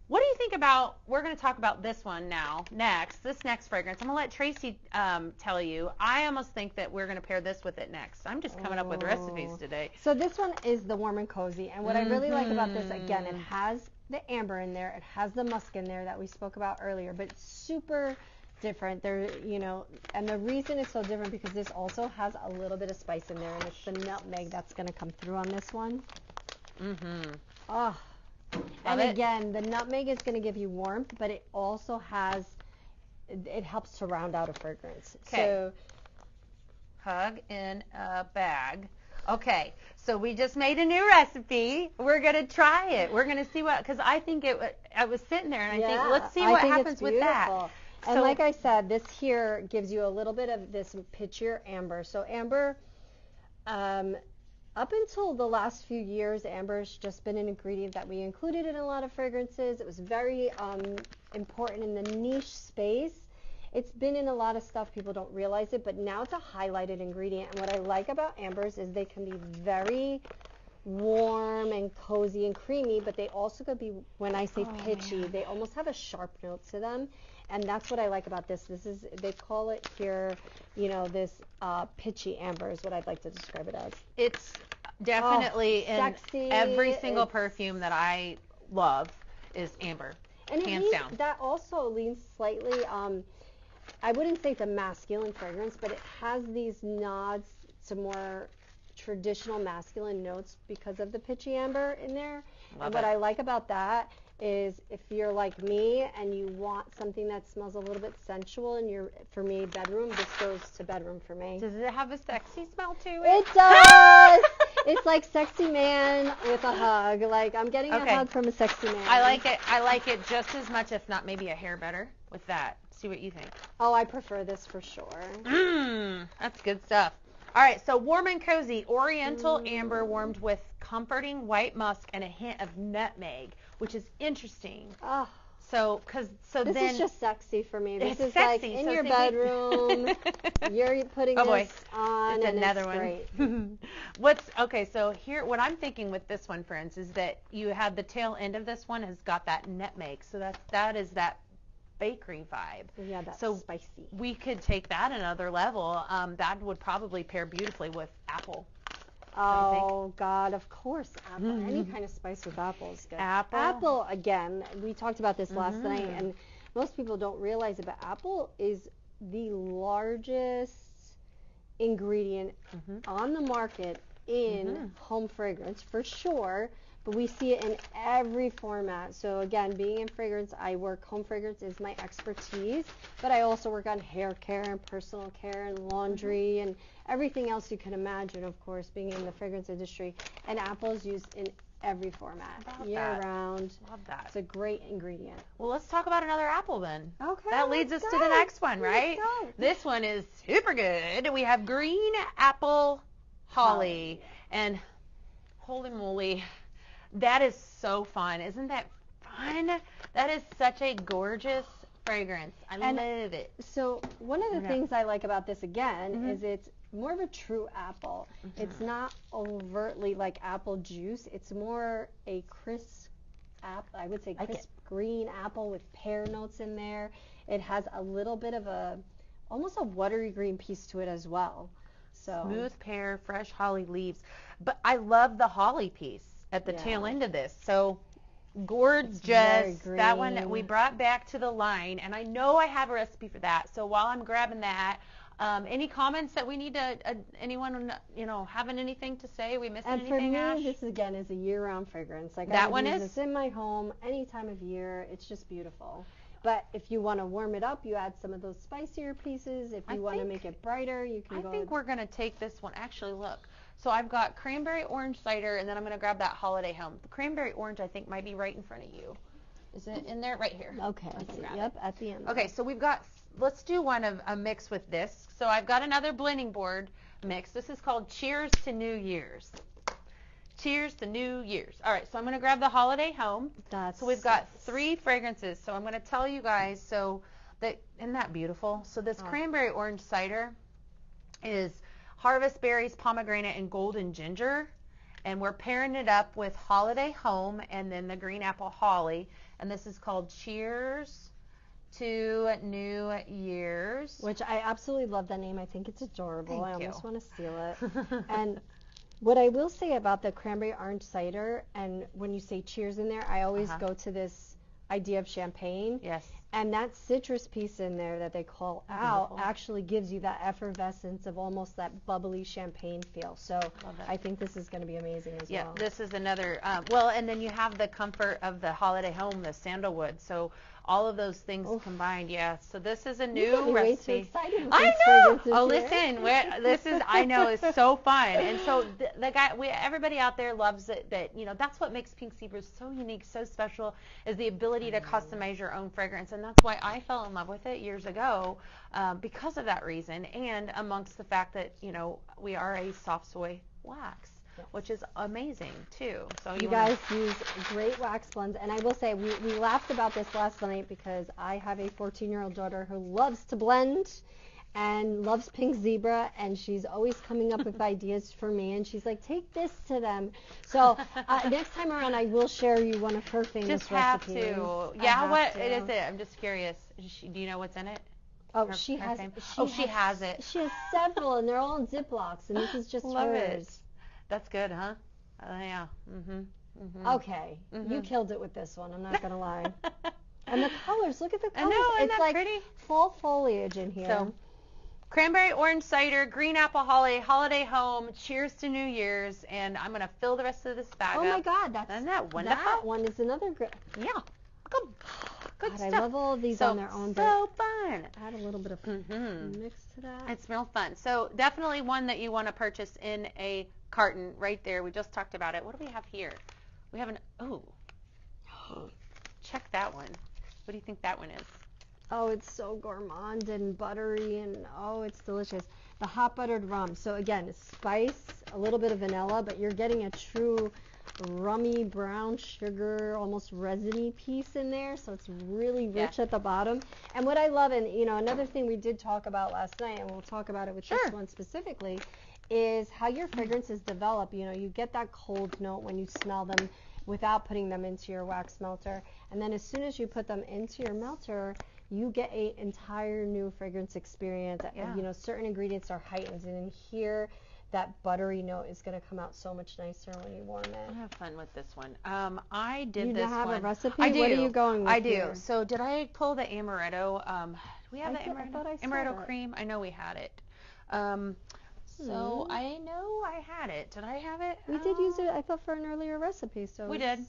what do you think about, we're going to talk about this one this next fragrance. I'm going to let Tracy tell you. I almost think that we're going to pair this with it next. I'm just coming up with recipes today. So this one is the warm and cozy. And what I really like about this, again, it has the amber in there. It has the musk in there that we spoke about earlier, but it's super different. And the reason it's so different because this also has a little bit of spice in there, and it's the nutmeg that's going to come through on this one. Oh. And again, the nutmeg is going to give you warmth, but it also it helps to round out a fragrance. Okay. So, hug in a bag. Okay, so we just made a new recipe. We're going to try it. We're going to see because I think I was sitting there and I think, let's see what happens with that. And like I said, this here gives you a little bit of this pitchier amber. So amber, up until the last few years, amber's just been an ingredient that we included in a lot of fragrances. It was very important in the niche space. It's been in a lot of stuff. People don't realize it, but now it's a highlighted ingredient. And what I like about ambers is they can be very warm and cozy and creamy, but they also could be, when I say pitchy, they almost have a sharp note to them. And that's what I like about this. They call it here, this pitchy amber is what I'd like to describe it as. It's definitely in sexy. Every single perfume that I love is amber, and hands down. That also leans slightly, I wouldn't say it's a masculine fragrance, but it has these nods to more traditional masculine notes because of the pitchy amber in there. What I like about that is if you're like me and you want something that smells a little bit sensual in your, for me, bedroom, this goes to bedroom for me. Does it have a sexy smell to it? It does! It's like sexy man with a hug. Like I'm getting a hug from a sexy man. I like it. I like it just as much, if not maybe a hair better with that. See what you think. Oh, I prefer this for sure. That's good stuff. All right, so warm and cozy, oriental amber warmed with comforting white musk and a hint of nutmeg, which is interesting. Oh. This is just sexy for me. This is sexy, like in your bedroom. You're putting this on, it's and another it's one. Great. So here, what I'm thinking with this one, friends, is that you had the tail end of this one has got that nutmeg. So that is that bakery vibe. Yeah, that's spicy. We could take that another level. That would probably pair beautifully with apple. Oh, God, of course, apple. Any kind of spice with apple is good. Apple, again, we talked about this last night, and most people don't realize it, but apple is the largest ingredient on the market in home fragrance, for sure, but we see it in every format. So, again, being in fragrance, home fragrance is my expertise, but I also work on hair care and personal care and laundry and everything else you can imagine, of course, being in the fragrance industry. And apple is used in every format, year-round. Love that. It's a great ingredient. Well, let's talk about another apple then. Okay. That leads us to the next one, right? This one is super good. We have green apple holly. And holy moly, that is so fun. Isn't that fun? That is such a gorgeous fragrance. I love it. So one of the things I like about this, again, is it's more of a true apple. It's not overtly like apple juice. It's more a crisp I would say crisp green apple with pear notes in there. It has a little bit of almost a watery green piece to it as well. So smooth pear, fresh holly leaves. But I love the holly piece at the tail end of this. So gorgeous. That one that we brought back to the line, and I know I have a recipe for that. So while I'm grabbing that, any comments that we need to, anyone, having anything to say? We missing anything, And for Ash? me, this again is a year-round fragrance. Like that I one use is? this in my home any time of year. It's just beautiful. But if you want to warm it up, you add some of those spicier pieces. If you want to make it brighter, you can go. I think we're going to take this one. Actually, look. So I've got cranberry orange cider, and then I'm going to grab that holiday home. The cranberry orange, I think, might be right in front of you. Is it in there? Right here. Okay. Let's see. Yep, at the end. Okay, so we've got let's do one of a mix with this. So I've got another blending board mix. This is called Cheers to New Year's. Cheers to New Year's. All right, so I'm going to grab the Holiday Home. So we've got 3 fragrances. So I'm going to tell you guys, so that, isn't that beautiful? So this cranberry orange cider is harvest berries, pomegranate, and golden ginger. And we're pairing it up with Holiday Home and then the green apple holly. And this is called Cheers to New Year's. Which I absolutely love that name. I think it's adorable. Thank you. Almost want to steal it. And what I will say about the cranberry orange cider, and when you say cheers in there, I always go to this idea of champagne. Yes. And that citrus piece in there that they call out actually gives you that effervescence of almost that bubbly champagne feel. So I think this is going to be amazing as well. Yeah, this is another, well, and then you have the comfort of the Holiday Home, the sandalwood. So all of those things combined, yeah. So this is a new recipe. Way too excited with I these know. fragrances Oh, here. listen, this is, I know, is so fun. And so the guy, everybody out there loves it. That, you know, that's what makes Pink Zebra so unique, so special, is the ability to customize your own fragrance. And that's why I fell in love with it years ago, because of that reason, and amongst the fact that, you know, we are a soft soy wax. Which is amazing too. So you guys use great wax blends, and I will say we laughed about this last night because I have a 14-year-old daughter who loves to blend and loves Pink Zebra, and she's always coming up with ideas for me, and she's like, take this to them. So next time around I will share you one of her famous recipes. Just have to. Yeah, what is it? I'm just curious. Do you know what's in it? Oh, she has it. She has several, and they're all in Ziplocs, and this is just hers. It. That's good, huh? Yeah. Okay, you killed it with this one. I'm not gonna lie. And the colors, look at the colors. I know, isn't it's that like pretty? Fall foliage in here. So, cranberry orange cider, green apple holly, Holiday Home, Cheers to New Year's, and I'm gonna fill the rest of this bag up. Oh my God, isn't that wonderful? That one is another Yeah. Good stuff. I love all of these on their own. So fun. Add a little bit of mix to that. It's real fun. So definitely one that you want to purchase in a carton right there. We just talked about it. What do we have here? We have check that one. What do you think that one is? Oh, it's so gourmand and buttery, and oh, it's delicious. The hot buttered rum. So again, spice, a little bit of vanilla, but you're getting a true rummy brown sugar, almost resiny piece in there, so it's really rich at the bottom. And what I love, and you know, another thing we did talk about last night, and we'll talk about it with this one specifically, is how your fragrances develop. You know, you get that cold note when you smell them without putting them into your wax melter, and then as soon as you put them into your melter, you get an entire new fragrance experience. You know, certain ingredients are heightened, and in here, that buttery note is going to come out so much nicer when you warm it. I have fun with this one. I did this one. You have a recipe? I do. What are you going with I do. here? So did I pull the amaretto? Do we have amaretto it. cream? I know we had it. So I know I had it. Did I have it? We did use it, I thought, for an earlier recipe. So we did.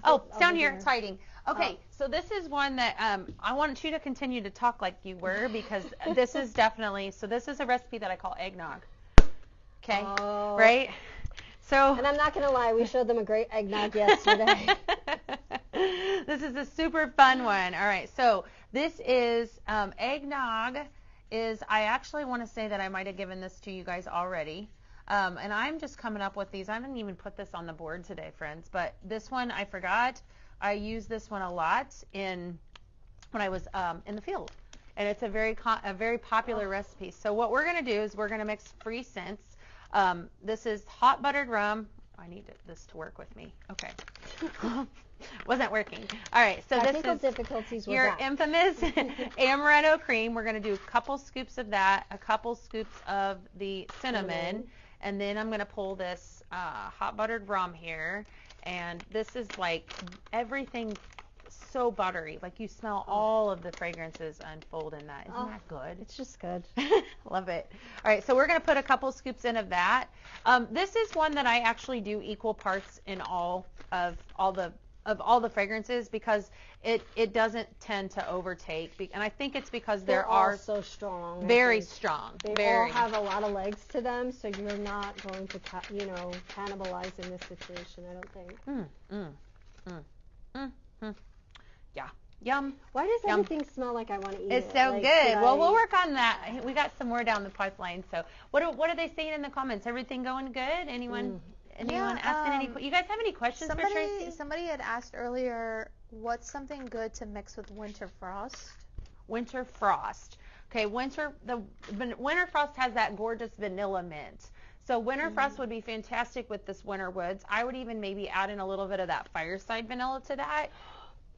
Oh, it's down here. It's hiding. Okay, so this is one that I wanted you to continue to talk like you were, because this is definitely, so this is a recipe that I call eggnog. Okay, right? So, and I'm not going to lie, we showed them a great eggnog yesterday. This is a super fun one. All right, so this is eggnog is, I actually want to say that I might have given this to you guys already. And I'm just coming up with these. I didn't even put this on the board today, friends, but this one I forgot. I use this one a lot when I was in the field. And it's a very popular recipe. So what we're going to do is we're going to mix 3 scents. This is hot buttered rum. I need this to work with me. Okay. Wasn't working. All right, so Technical this is difficulties with your that. infamous amaretto cream. We're going to do a couple scoops of that, a couple scoops of the cinnamon, and then I'm going to pull this hot buttered rum here. And this is like everything so buttery. Like you smell all of the fragrances unfold in that. Isn't that good? It's just good. Love it. All right, so we're going to put a couple scoops in of that. This is one that I actually do equal parts in all the fragrances, because it doesn't tend to overtake, and I think it's because They're all so strong. Very strong. They all have a lot of legs to them, so you're not going to cannibalize in this situation, I don't think. Yeah. Yum. Why does Yum. everything smell like I want to eat It's it? so Like, good. should Well, we'll I- work on that. We got some more down the pipeline. So, what are they saying in the comments? Everything going good? Anyone asking any? You guys have any questions for Tracy? Somebody had asked earlier, what's something good to mix with winter frost? Winter frost. Okay, winter frost has that gorgeous vanilla mint. So winter frost would be fantastic with this winter woods. I would even maybe add in a little bit of that fireside vanilla to that.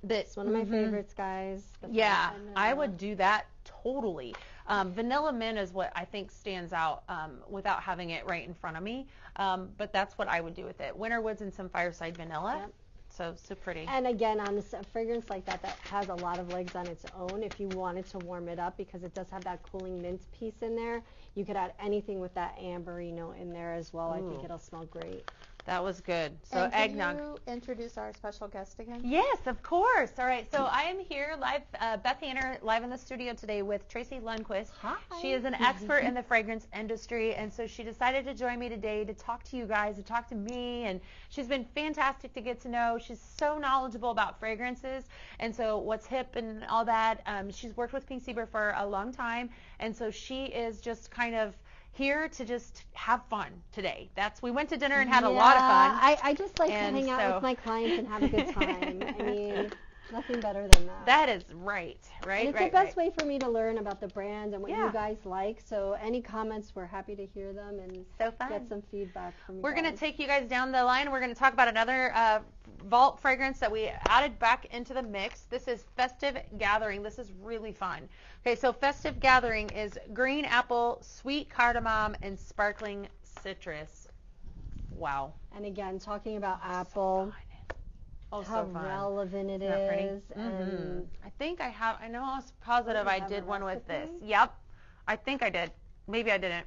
It's one of my favorites, guys. Yeah, I would do that totally. Vanilla mint is what I think stands out without having it right in front of me. But that's what I would do with it. Winter woods and some fireside vanilla. Yep. So pretty. And again, on a fragrance like that has a lot of legs on its own, if you wanted to warm it up, because it does have that cooling mint piece in there, you could add anything with that ambery note in there as well. Ooh. I think it'll smell great. That was good. So and eggnog. Can you introduce our special guest again? Yes, of course. All right. So I am here live, Beth Hanner, live in the studio today with Tracy Lundquist. Hi. She is an expert in the fragrance industry, and so she decided to join me today to talk to you guys, to talk to me, and she's been fantastic to get to know. She's so knowledgeable about fragrances, and so what's hip and all that. She's worked with Pink Zebra for a long time, and so she is just kind of here to just have fun today. We went to dinner and had a lot of fun. I just like to And hang out so- with my clients and have a good time. I mean, nothing better than that. That is right. And it's the best way for me to learn about the brand and what Yeah. you guys like. So any comments, we're happy to hear them and So fun. get some feedback from you We're guys. going to take you guys down the line. We're going to talk about another Vault fragrance that we added back into the mix. This is Festive Gathering. This is really fun. Okay, so Festive Gathering is green apple, sweet cardamom, and sparkling citrus. Wow. And again, talking about apple, Oh, how so fun. relevant it Isn't that pretty? is. And I think I know I was positive I have did a one with this. recipe? Yep. I think I did. Maybe I didn't.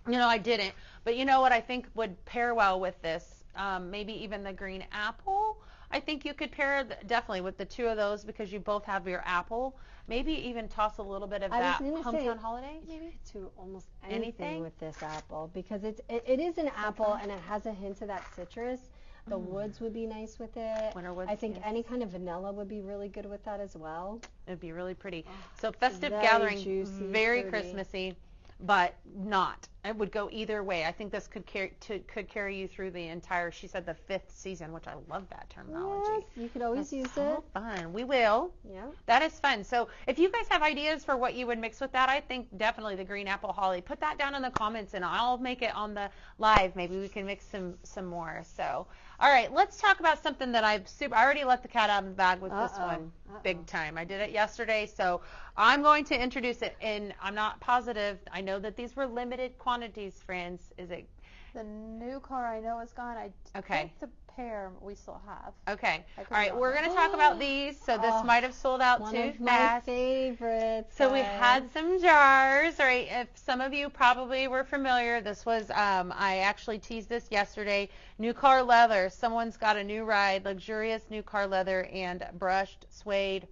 I didn't. But you know what I think would pair well with this? Maybe even the green apple. I think you could pair definitely with the two of those because you both have your apple. Maybe even toss a little bit of that hometown holiday. Maybe to almost Anything? anything with this apple, because it is an apple and it has a hint of that citrus. The woods would be nice with it. Winter woods, I think yes. any kind of vanilla would be really good with that as well. It'd be really pretty. So Festive very Gathering, juicy, very fruity. Christmassy, but not. It would go either way. I think this could carry you through the entire. She said the 5th season, which I love that terminology. Yes, you could always That's use so it. fun. We will. Yeah. That is fun. So if you guys have ideas for what you would mix with that, I think definitely the green apple holly. Put that down in the comments, and I'll make it on the live. Maybe we can mix some more. So, all right, let's talk about something that I already let the cat out of the bag with this one big time. I did it yesterday, so I'm going to introduce it, and I'm not positive. I know that these were limited quantities, friends. Is it? The new car I know is gone. I think the pair we still have. Okay. I could All right, be we're wrong. going to talk about these. So this might have sold out One too of my fast. favorites. So we guys. had some jars. All right, if some of you probably were familiar, this was, I actually teased this yesterday, new car leather. Someone's got a new ride, luxurious new car leather and brushed suede.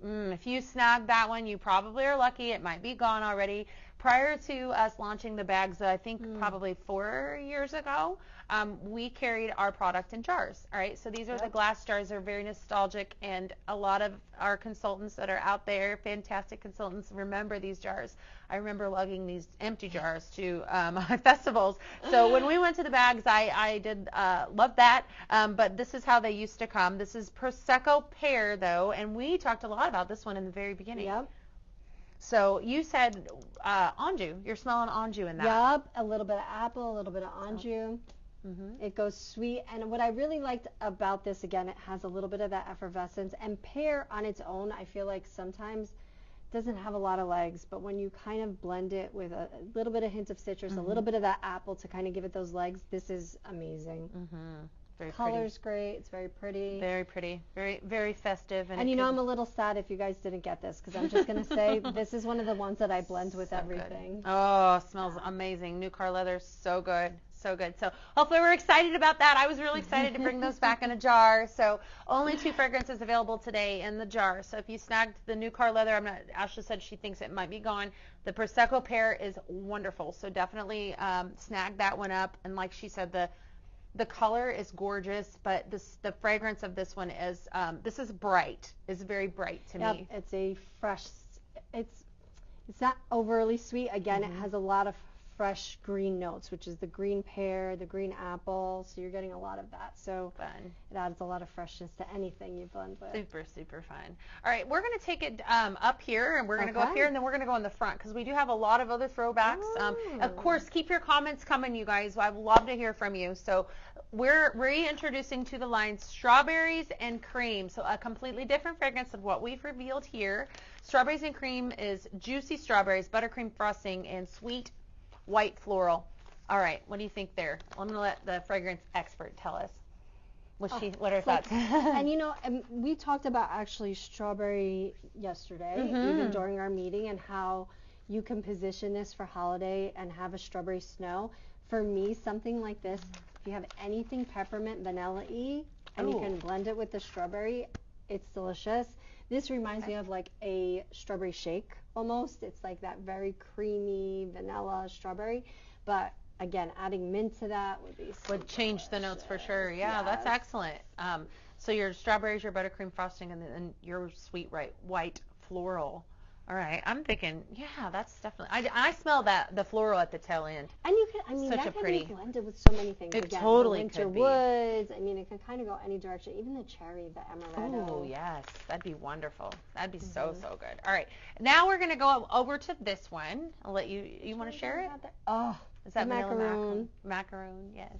If you snagged that one, you probably are lucky. It might be gone already. Prior to us launching the bags, I think probably 4 years ago, we carried our product in jars. All right, so these are the glass jars. They're very nostalgic, and a lot of our consultants that are out there, fantastic consultants, remember these jars. I remember lugging these empty jars to festivals. So when we went to the bags, I did love that. But this is how they used to come. This is Prosecco pear, though, and we talked a lot about this one in the very beginning. Yep. So you said anjou. You're smelling anjou in that. Yep. A little bit of apple, a little bit of anjou. Mm-hmm. It goes sweet, and what I really liked about this, again, it has a little bit of that effervescence, and pear on its own, I feel like sometimes doesn't have a lot of legs, but when you kind of blend it with a little bit of hint of citrus, a little bit of that apple to kind of give it those legs, this is amazing. Mm-hmm. Very Color's great. It's very pretty. Very pretty. Very, very festive. And you know, I'm a little sad if you guys didn't get this, because I'm just going to say this is one of the ones that I blend with everything. Oh, smells amazing. New car leather, so good. So good. So hopefully we're excited about that. I was really excited to bring those back in a jar. So only 2 fragrances available today in the jar. So if you snagged the new car leather, Ashley said she thinks it might be gone. The Prosecco pear is wonderful. So definitely snag that one up. And like she said, the The color is gorgeous, but the fragrance of this one is this is bright. It's very bright to me. It's a fresh. It's not overly sweet. Again, it has a lot of fresh green notes, which is the green pear, the green apple. So you're getting a lot of that. So Fun. It adds a lot of freshness to anything you blend with. Super, super fun. All right, we're going to take it up here, and we're going to go up here, and then we're going to go in the front because we do have a lot of other throwbacks. Of course, keep your comments coming, you guys. I'd love to hear from you. So we're reintroducing to the line strawberries and cream. So a completely different fragrance of what we've revealed here. Strawberries and cream is juicy strawberries, buttercream frosting, and sweet white floral. All right, what do you think there? I'm going to let the fragrance expert tell us. What are her thoughts? And we talked about actually strawberry yesterday, even during our meeting, and how you can position this for holiday and have a strawberry snow. For me, something like this, if you have anything peppermint, vanilla-y, and you can blend it with the strawberry, it's delicious. This reminds me of like a strawberry shake almost. It's like that very creamy vanilla strawberry, but again, adding mint to that would change the notes for sure. Yeah, that's excellent. So your strawberries, your buttercream frosting, and then your sweet white floral. All right, I'm thinking, yeah, that's definitely. I smell the floral at the tail end. And you can, Such that can pretty. be blended with so many things. It again, totally the winter could be. woods. It can kind of go any direction. Even the cherry, the amaretto. Oh yes, that'd be wonderful. That'd be so good. All right, now we're gonna go over to this one. I'll let you. You want to share it? Oh, is that vanilla macaroon? Macaroon, yes.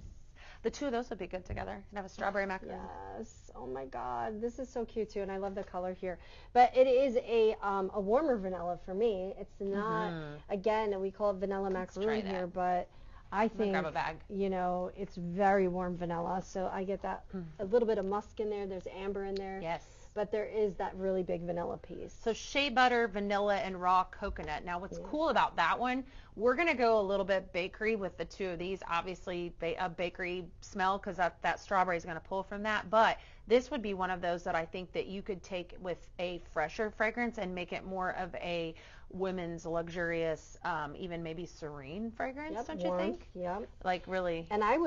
The two of those would be good together. You can have a strawberry macaroon. Yes. Oh my God, this is so cute too, and I love the color here. But it is a warmer vanilla for me. It's not. Again, we call it vanilla macaroon here, but I think grab a bag. It's very warm vanilla, so I get that a little bit of musk in there. There's amber in there. Yes. But there is that really big vanilla piece. So shea butter, vanilla, and raw coconut. Now what's cool about that one, we're going to go a little bit bakery with the two of these. Obviously a bakery smell because that strawberry is going to pull from that. But this would be one of those that I think that you could take with a fresher fragrance and make it more of a women's luxurious, even maybe serene fragrance, don't you think? Yep. Like really. And I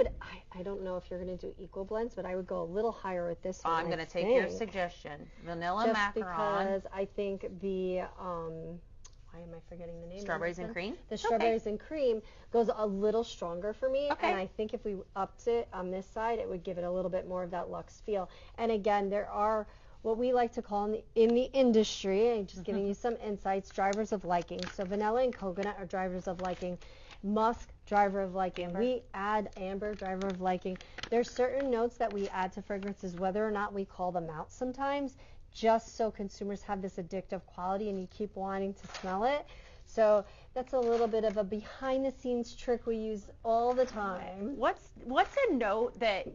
don't know if you're going to do equal blends, but I would go a little higher with this one. I'm going to take your suggestion. Vanilla macaron. Because I think why am I forgetting the name? Strawberries and cream? The strawberries and cream goes a little stronger for me. Okay. And I think if we upped it on this side, it would give it a little bit more of that luxe feel. And again, there are what we like to call in the industry, and just giving you some insights, drivers of liking. So vanilla and coconut are drivers of liking. Musk, driver of liking. Amber. We add amber, driver of liking. There's certain notes that we add to fragrances, whether or not we call them out sometimes, just so consumers have this addictive quality and you keep wanting to smell it. So that's a little bit of a behind the scenes trick we use all the time. What's a note that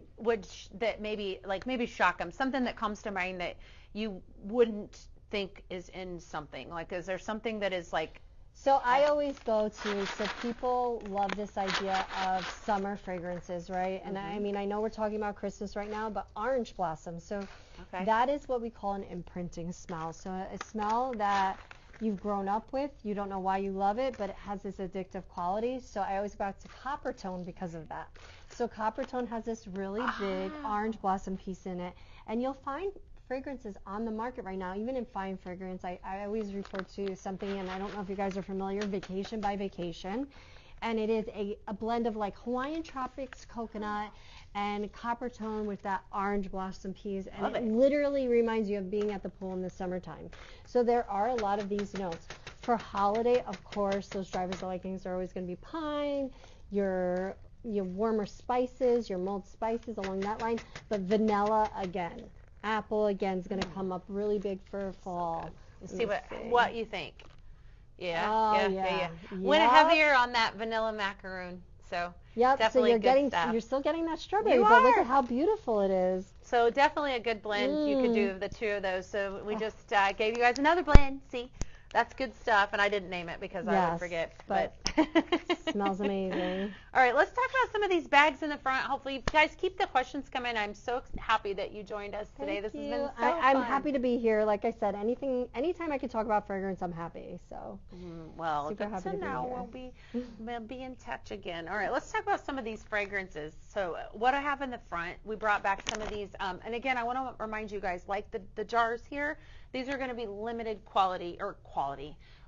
maybe shock them? Something that comes to mind that you wouldn't think is in something. Like, is there something that is like? So I always go to, so people love this idea of summer fragrances, right? And I know we're talking about Christmas right now, but orange blossom. So that is what we call an imprinting smell. So a smell that you've grown up with, you don't know why you love it, but it has this addictive quality. So I always go back to copper tone because of that. So copper tone has this really big orange blossom piece in it, and you'll find fragrances on the market right now, even in fine fragrance. I always refer to something, and I don't know if you guys are familiar, Vacation by Vacation, and it is a blend of like Hawaiian Tropics coconut and copper tone with that orange blossom piece, and it literally reminds you of being at the pool in the summertime. So there are a lot of these notes. For holiday, of course, those drivers of likings are always going to be pine, your warmer spices, your mulled spices along that line, but vanilla again. Apple again is going to come up really big for fall. Let's see what you think. Yeah. Went Yep. heavier on that vanilla macaroon. So definitely so you're still getting that strawberry, but look at how beautiful it is. So definitely a good blend. You could do the two of those. So we just gave you guys another blend. See. That's good stuff, and I didn't name it because I Yes, would forget. but smells amazing. All right, let's talk about some of these bags in the front. Hopefully, you guys keep the questions coming. I'm so happy that you joined us today. Thank This you. has been so I'm fun. happy to be here. Like I said, anytime I can talk about fragrance, I'm happy. So Well, super good happy to to be know. here. We'll be in touch again. All right, let's talk about some of these fragrances. So what I have in the front, we brought back some of these. And again, I want to remind you guys, like the jars here, these are going to be limited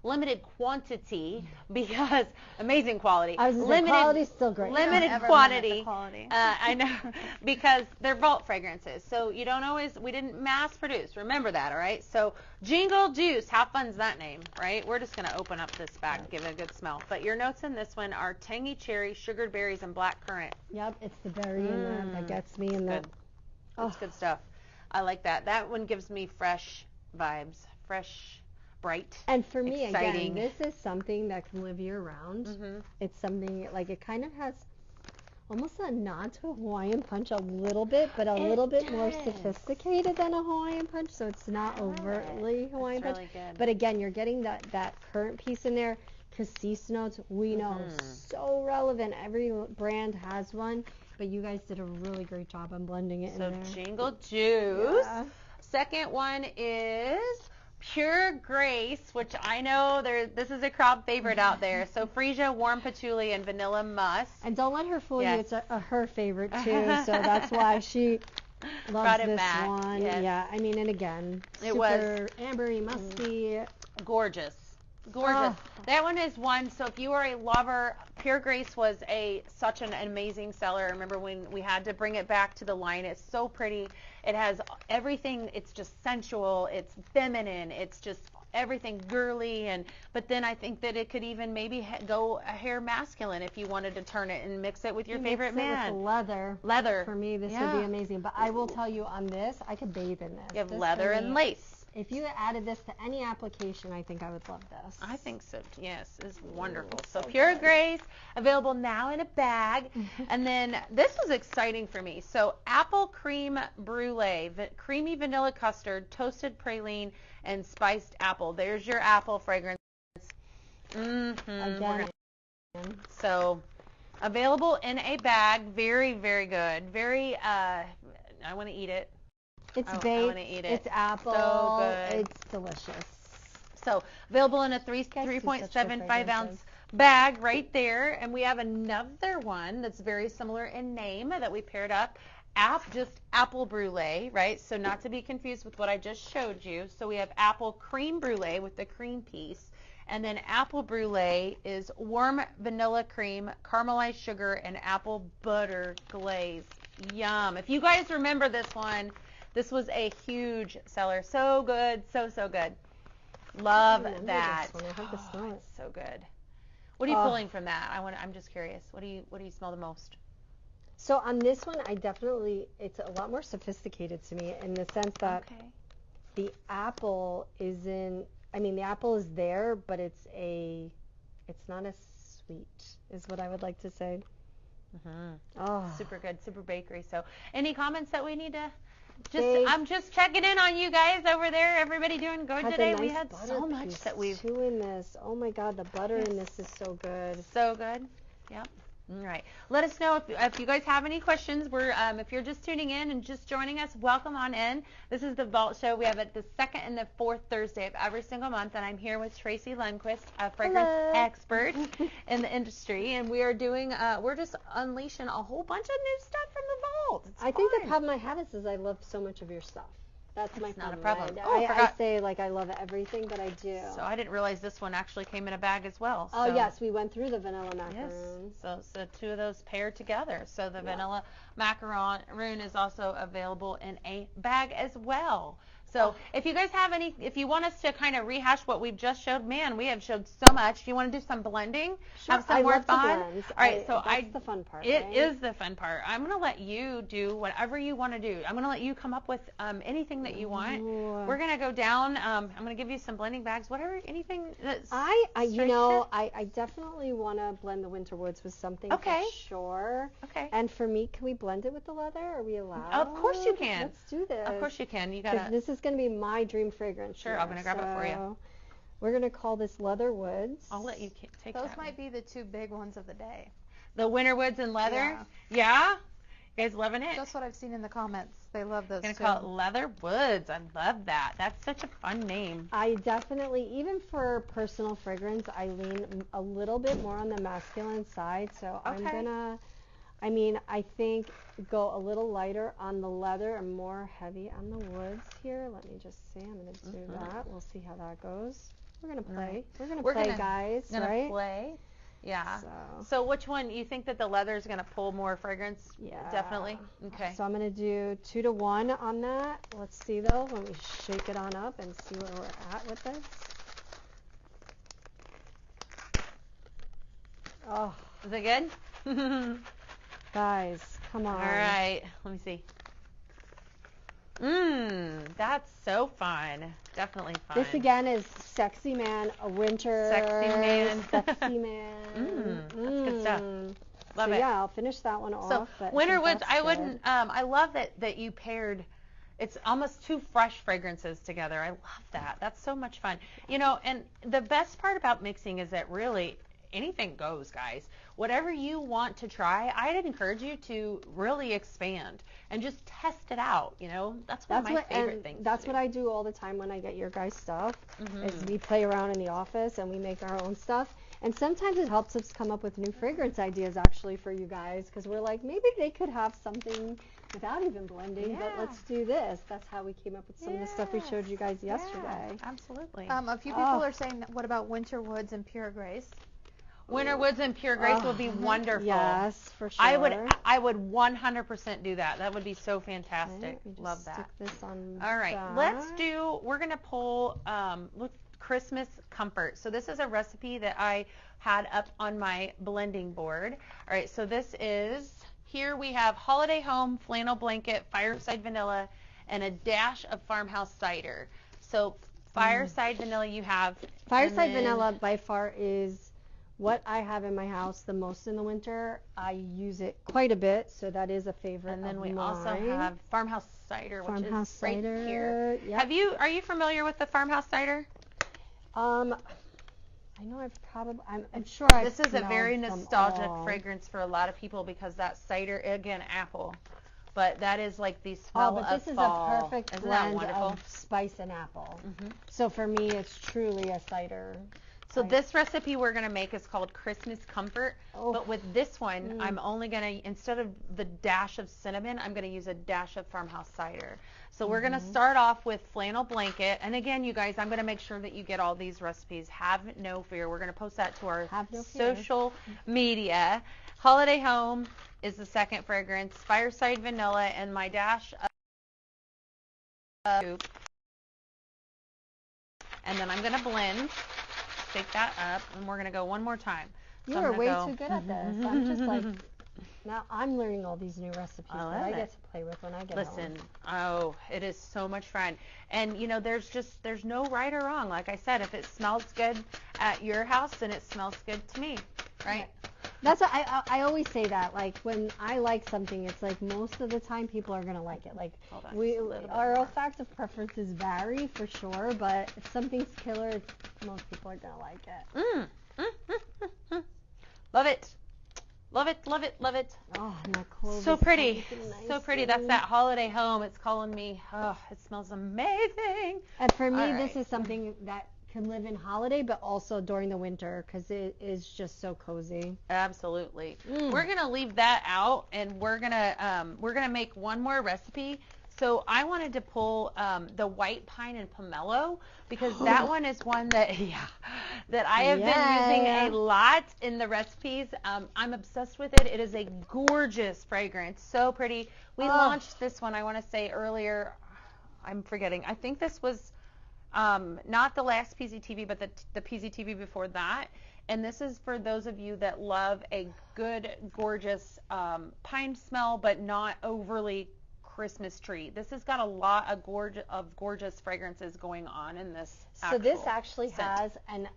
limited quantity because amazing quality. I was gonna say, quality's still great. Limited Ever quantity. limit the quality. I know because they're vault fragrances. So you don't always, we didn't mass produce. Remember that, all right? So Jingle Juice, how fun's that name, right? We're just going to open up this bag to give it a good smell. But your notes in this one are tangy cherry, sugared berries, and black currant. Yep, it's the berry in there that gets me in Good. the. That's good stuff. I like that. That one gives me fresh vibes, fresh, bright. And for me, exciting. again, this is something that can live year round. It's something like it kind of has almost a nod to a Hawaiian punch a little bit, but a little bit more sophisticated than a Hawaiian punch. So it's not overtly Hawaiian punch. Really good. But again, you're getting that current piece in there. Cassis notes, we know, so relevant. Every brand has one, but you guys did a really great job on blending it in there. So Jingle Juice. Yeah. Second one is Pure Grace, which I know this is a crowd favorite out there. So freesia, warm patchouli, and vanilla musk. And don't let her fool Yes. you. It's her favorite too. So that's why she loves Brought it this back, one. yes. Yeah. I mean, and again, It was super ambery, musky. Gorgeous. Oh. That one is one. So if you are a lover, Pure Grace was such an amazing seller. I remember when we had to bring it back to the line. It's so pretty. It has everything. It's just sensual. It's feminine. It's just everything girly. But then I think that it could even maybe go a hair masculine if you wanted to turn it and mix it with your favorite man. With leather. Leather. For me, this would be amazing. But I will tell you on this, I could bathe in this. You have This leather for and me, lace. If you added this to any application, I think I would love this. I think so. Yes, it's wonderful. So Pure Grace, available now in a bag. And then this was exciting for me. So apple cream brulee, creamy vanilla custard, toasted praline, and spiced apple. There's your apple fragrance. Again. So available in a bag. Very, very good. Very, I want to eat it. It's I baked. wanna eat it. It's apple. So good. It's delicious. So available in a Guys do such good 3.75 ounce fragrances. bag right there. And we have another one that's very similar in name that we paired up. Just apple brulee, right? So not to be confused with what I just showed you. So we have apple cream brulee with the cream piece. And then apple brulee is warm vanilla cream, caramelized sugar, and apple butter glaze. Yum. If you guys remember this one, this was a huge seller. So good. So good. Love that. This one. I have to smell it. It's so good. What are you pulling from that? I'm just curious. What do you smell the most? So on this one, it's a lot more sophisticated to me in the sense that the apple the apple is there, but it's not as sweet, is what I would like to say. Super good, super bakery. So any comments that we need to I'm just checking in on you guys over there. Everybody doing good today? We had so much that we've in this. Oh my God, the butter in this is so good. So good. Yep. All right. Let us know if you guys have any questions. If you're just tuning in and just joining us, welcome on in. This is the Vault Show. We have it the second and the fourth Thursday of every single month, and I'm here with Tracy Lundquist, a fragrance expert in the industry, and we are we're just unleashing a whole bunch of new stuff from the Vault. I think the problem I have is I love so much of your stuff. That's my not a problem. problem. I say like I love everything, but I do. So I didn't realize this one actually came in a bag as well. Oh yes, we went through the vanilla macaroon. Yes. So two of those paired together. So the vanilla macaroon is also available in a bag as well. So if you guys have if you want us to kind of rehash what we've just showed, man, we have showed so much. Do you want to do some blending? Sure. Have some more love fun? the blends. All right, so that's the fun part. It right? is the fun part. I'm going to let you do whatever you want to do. I'm going to let you come up with anything that you want. Ooh. We're going to go down. I'm going to give you some blending bags, anything that's I definitely want to blend the winter woods with something for sure. Okay. And for me, can we blend it with the leather? Are we allowed? Of course you can. Let's do this. Of course you can. You got to. This is going to be my dream fragrance. Sure, I'm going to grab it for you. We're going to call this Leather Woods. I'll let you take Those that might be the two big ones of the day. The winter woods and leather? Yeah? You guys loving it? That's what I've seen in the comments. They love those Gonna too. call it Leather Woods. I love that. That's such a fun name. I definitely, even for personal fragrance, I lean a little bit more on the masculine side. So I'm Okay. gonna, I think go a little lighter on the leather and more heavy on the woods here. Let me just see. I'm gonna do that. We'll see how that goes. We're gonna play. Right. We're gonna We're play, gonna- guys. Gonna right? play. Yeah. So, So which one? You think that the leather is gonna pull more fragrance? yeah. Definitely. Okay. So I'm gonna do 2 to 1 on that. Let's see though. Let me shake it on up and see where we're at with this. Oh, Is it good? guys, come on. All right. Let me see. That's so fun. Definitely fun. This again is Sexy Man, a winter. Sexy Man. Sexy Man. That's good stuff. Love So it. yeah, I'll finish that one So off. But winter think woods, that's I good. wouldn't. I love that you paired. It's almost two fresh fragrances together. I love that. That's so much fun. You know, and the best part about mixing is that really anything goes, guys. Whatever you want to try, I'd encourage you to really expand and just test it out. You know, that's one of my favorite things. That's what I do all the time when I get your guys' stuff. Mm-hmm. Is we play around in the office and we make our own stuff. And sometimes it helps us come up with new fragrance ideas actually for you guys because we're like, maybe they could have something without even blending, but Yeah. let's do this. That's how we came up with some of the stuff we showed you guys yesterday. Yeah, absolutely. A few people are saying, what about Winter Woods and Pure Grace? Winter woods and pure grace would be wonderful. Yes, for sure. I would 100% do that. That would be so fantastic. Okay, let me just Love that. stick this on All right, that. we're going to pull with Christmas Comfort. So this is a recipe that I had up on my blending board. All right, so this is, here we have Holiday Home, Flannel Blanket, Fireside Vanilla, and a dash of Farmhouse Cider. So Fireside Vanilla you have. Fireside and then- Vanilla by far is what I have in my house the most in the winter. I use it quite a bit, so that is a favorite And then of we mine. also have Farmhouse Cider, which Farmhouse is right Cider. here. Yep. Are you familiar with the Farmhouse Cider? I know I'm sure This is a very smelled them nostalgic all. fragrance for a lot of people because that cider, again, apple, but that is like the Oh, smell but of this is fall. a perfect Isn't that blend wonderful? of spice and apple. Mhm. So for me, it's truly a cider. So type. this recipe we're going to make is called Christmas Comfort, Oh. but with this one, I'm only going to, instead of the dash of cinnamon, I'm going to use a dash of Farmhouse Cider. So we're going to start off with Flannel Blanket, and again, you guys, I'm going to make sure that you get all these recipes. Have no fear. We're going to post that to our Have no fear. social media. Holiday Home is the second fragrance, Fireside Vanilla, and my dash of and then I'm going to blend. Shake that up, and we're going to go one more time. You So I'm are gonna way go- too good at this. I'm just like, now I'm learning all these new recipes I that love I it. get to play with when I get Listen, home. it is so much fun. And you know, there's no right or wrong. Like I said, if it smells good at your house, then it smells good to me, right? That's what I always say that. Like when I like something, it's like most of the time people are gonna like it. Like Hold on, just a little bit our more. olfactive preferences vary for sure, but if something's killer, most people are gonna like it. Love it. Love it, love it, love it. Oh, and that clove So is pretty. nice So pretty. That's and- that Holiday Home. It's calling me. Oh, it smells amazing. And for me, All this right. is something that can live in holiday, but also during the winter because it is just so cozy. Absolutely. Mm. We're gonna leave that out, and we're gonna make one more recipe. So I wanted to pull the white pine and pomelo because that one is one that that I have been using a lot in the recipes. I'm obsessed with it. It is a gorgeous fragrance, so pretty. We launched this one, I want to say earlier. I'm forgetting. I think this was not the last PZTV, but the PZTV before that. And this is for those of you that love a good, gorgeous pine smell, but not overly Christmas tree. This has got a lot of gorgeous fragrances going on in this. So this actually scent. has, and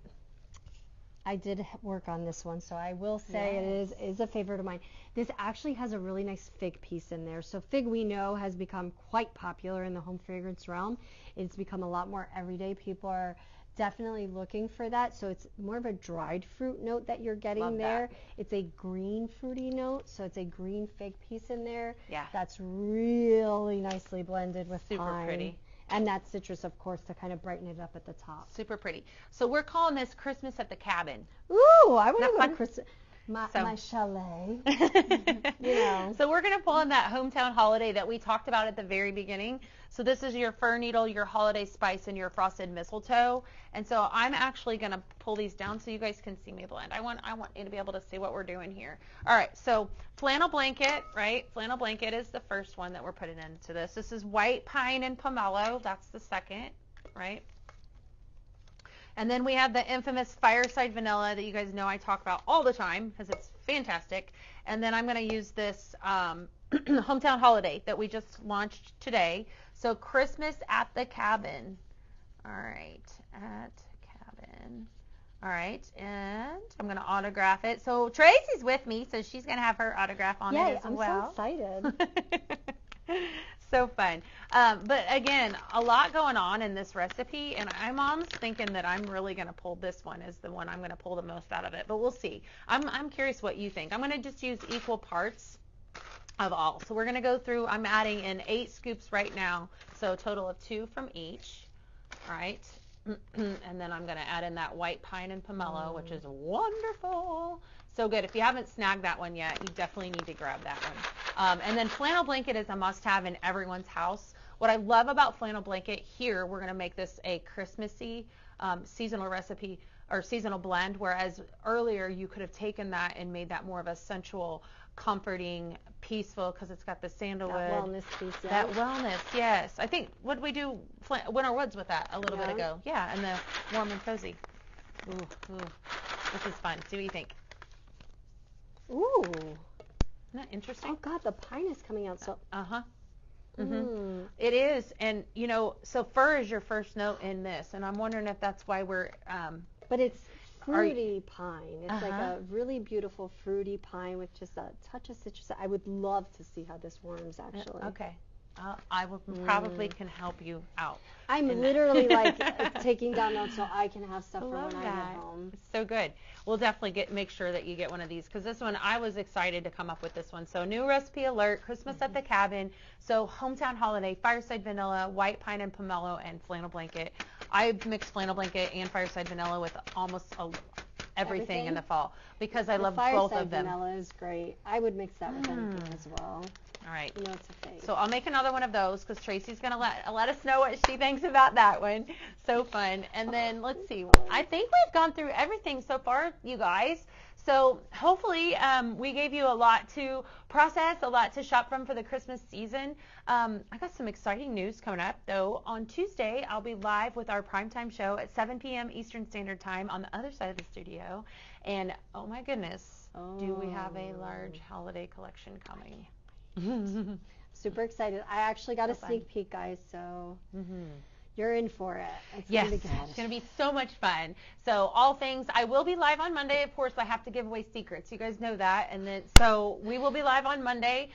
I did work on this one, so I will say it is a favorite of mine. This actually has a really nice fig piece in there. So fig, we know, has become quite popular in the home fragrance realm. It's become a lot more everyday. People are definitely looking for that. So it's more of a dried fruit note that you're getting Love there. that. It's a green fruity note, so it's a green fig piece in there. Yeah. That's really nicely blended with Super pine. pretty. And that citrus, of course, to kind of brighten it up at the top. Super pretty. So we're calling this Christmas at the Cabin. Ooh, I want Isn't to that go to Christmas. My chalet. So we're going to pull in that hometown holiday that we talked about at the very beginning. So this is your fir needle, your holiday spice, and your frosted mistletoe. And so I'm actually going to pull these down so you guys can see me blend. I want you to be able to see what we're doing here. All right, so flannel blanket, right? Flannel blanket is the first one that we're putting into this. This is white pine and pomelo. That's the second, right? And then we have the infamous fireside vanilla that you guys know I talk about all the time because it's fantastic. And then I'm going to use this hometown holiday that we just launched today. So Christmas at the Cabin. All right, at Cabin. All right, and I'm going to autograph it. So Tracy's with me, so she's going to have her autograph on it as well. I'm so excited. So fun. But again, a lot going on in this recipe, and I'm almost thinking that I'm really going to pull this one as the one I'm going to pull the most out of it, but we'll see. I'm curious what you think. I'm going to just use equal parts of all. So we're going to go through, I'm adding in 8 scoops right now, so a total of 2 from each. All right. And then I'm going to add in that white pine and pomelo, which is wonderful. So good. If you haven't snagged that one yet, you definitely need to grab that one. And then flannel blanket is a must-have in everyone's house. What I love about flannel blanket here, we're going to make this a Christmassy seasonal recipe or seasonal blend, whereas earlier you could have taken that and made that more of a sensual, comforting, peaceful, because it's got the sandalwood. That wellness piece, yeah. That wellness, yes. I think, what did we do Winter Woods with that a little bit ago? Yeah, and the warm and cozy. Ooh. This is fun. See what you think. Ooh. Isn't that interesting? Oh, God, the pine is coming out so... Uh-huh. Mm-hmm. It is, and, so fir is your first note in this, and I'm wondering if that's why we're... But it's fruity pine. It's like Uh-huh. a really beautiful fruity pine with just a touch of citrus. I would love to see how this warms, actually. Okay. I will probably can help you out. I'm literally like taking down notes so I can have stuff for when I get home. It's so good. We'll definitely make sure that you get one of these, because this one, I was excited to come up with this one. So new recipe alert, Christmas at the Cabin. So hometown holiday, fireside vanilla, white pine and pomelo, and flannel blanket. I mix flannel blanket and fireside vanilla with almost everything in the fall because I love both of them. Fireside vanilla is great. I would mix that with anything as well. All right. You know it's a fave. So I'll make another one of those because Tracy's going to let us know what she thinks about that one. So fun. And then let's see. I think we've gone through everything so far, you guys. So hopefully we gave you a lot to process, a lot to shop from for the Christmas season. I got some exciting news coming up, though. On Tuesday, I'll be live with our primetime show at 7 p.m. Eastern Standard Time on the other side of the studio. And, oh, my goodness, do we have a large holiday collection coming. Super excited. I actually got a fun. sneak peek, guys, so you're in for it. It's Yes, gonna be good. it's going to be so much fun. So all things, I will be live on Monday. Of course, I have to give away secrets. You guys know that. And then, so we will be live on Monday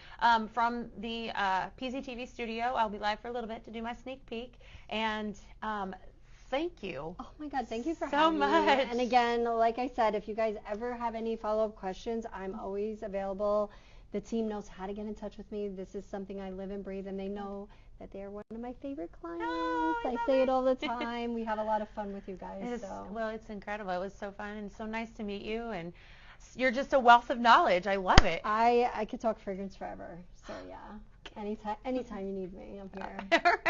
from the PZTV studio. I'll be live for a little bit to do my sneak peek. And thank you. Oh my God, thank you for so having much. me. And again, like I said, if you guys ever have any follow-up questions, I'm always available. The team knows how to get in touch with me. This is something I live and breathe, and they know that they are one of my favorite clients. I say it all the time. We have a lot of fun with you guys. Well, it's incredible. It was so fun and so nice to meet you, and you're just a wealth of knowledge. I love it. I could talk fragrance forever. So yeah, anytime you need me, I'm here.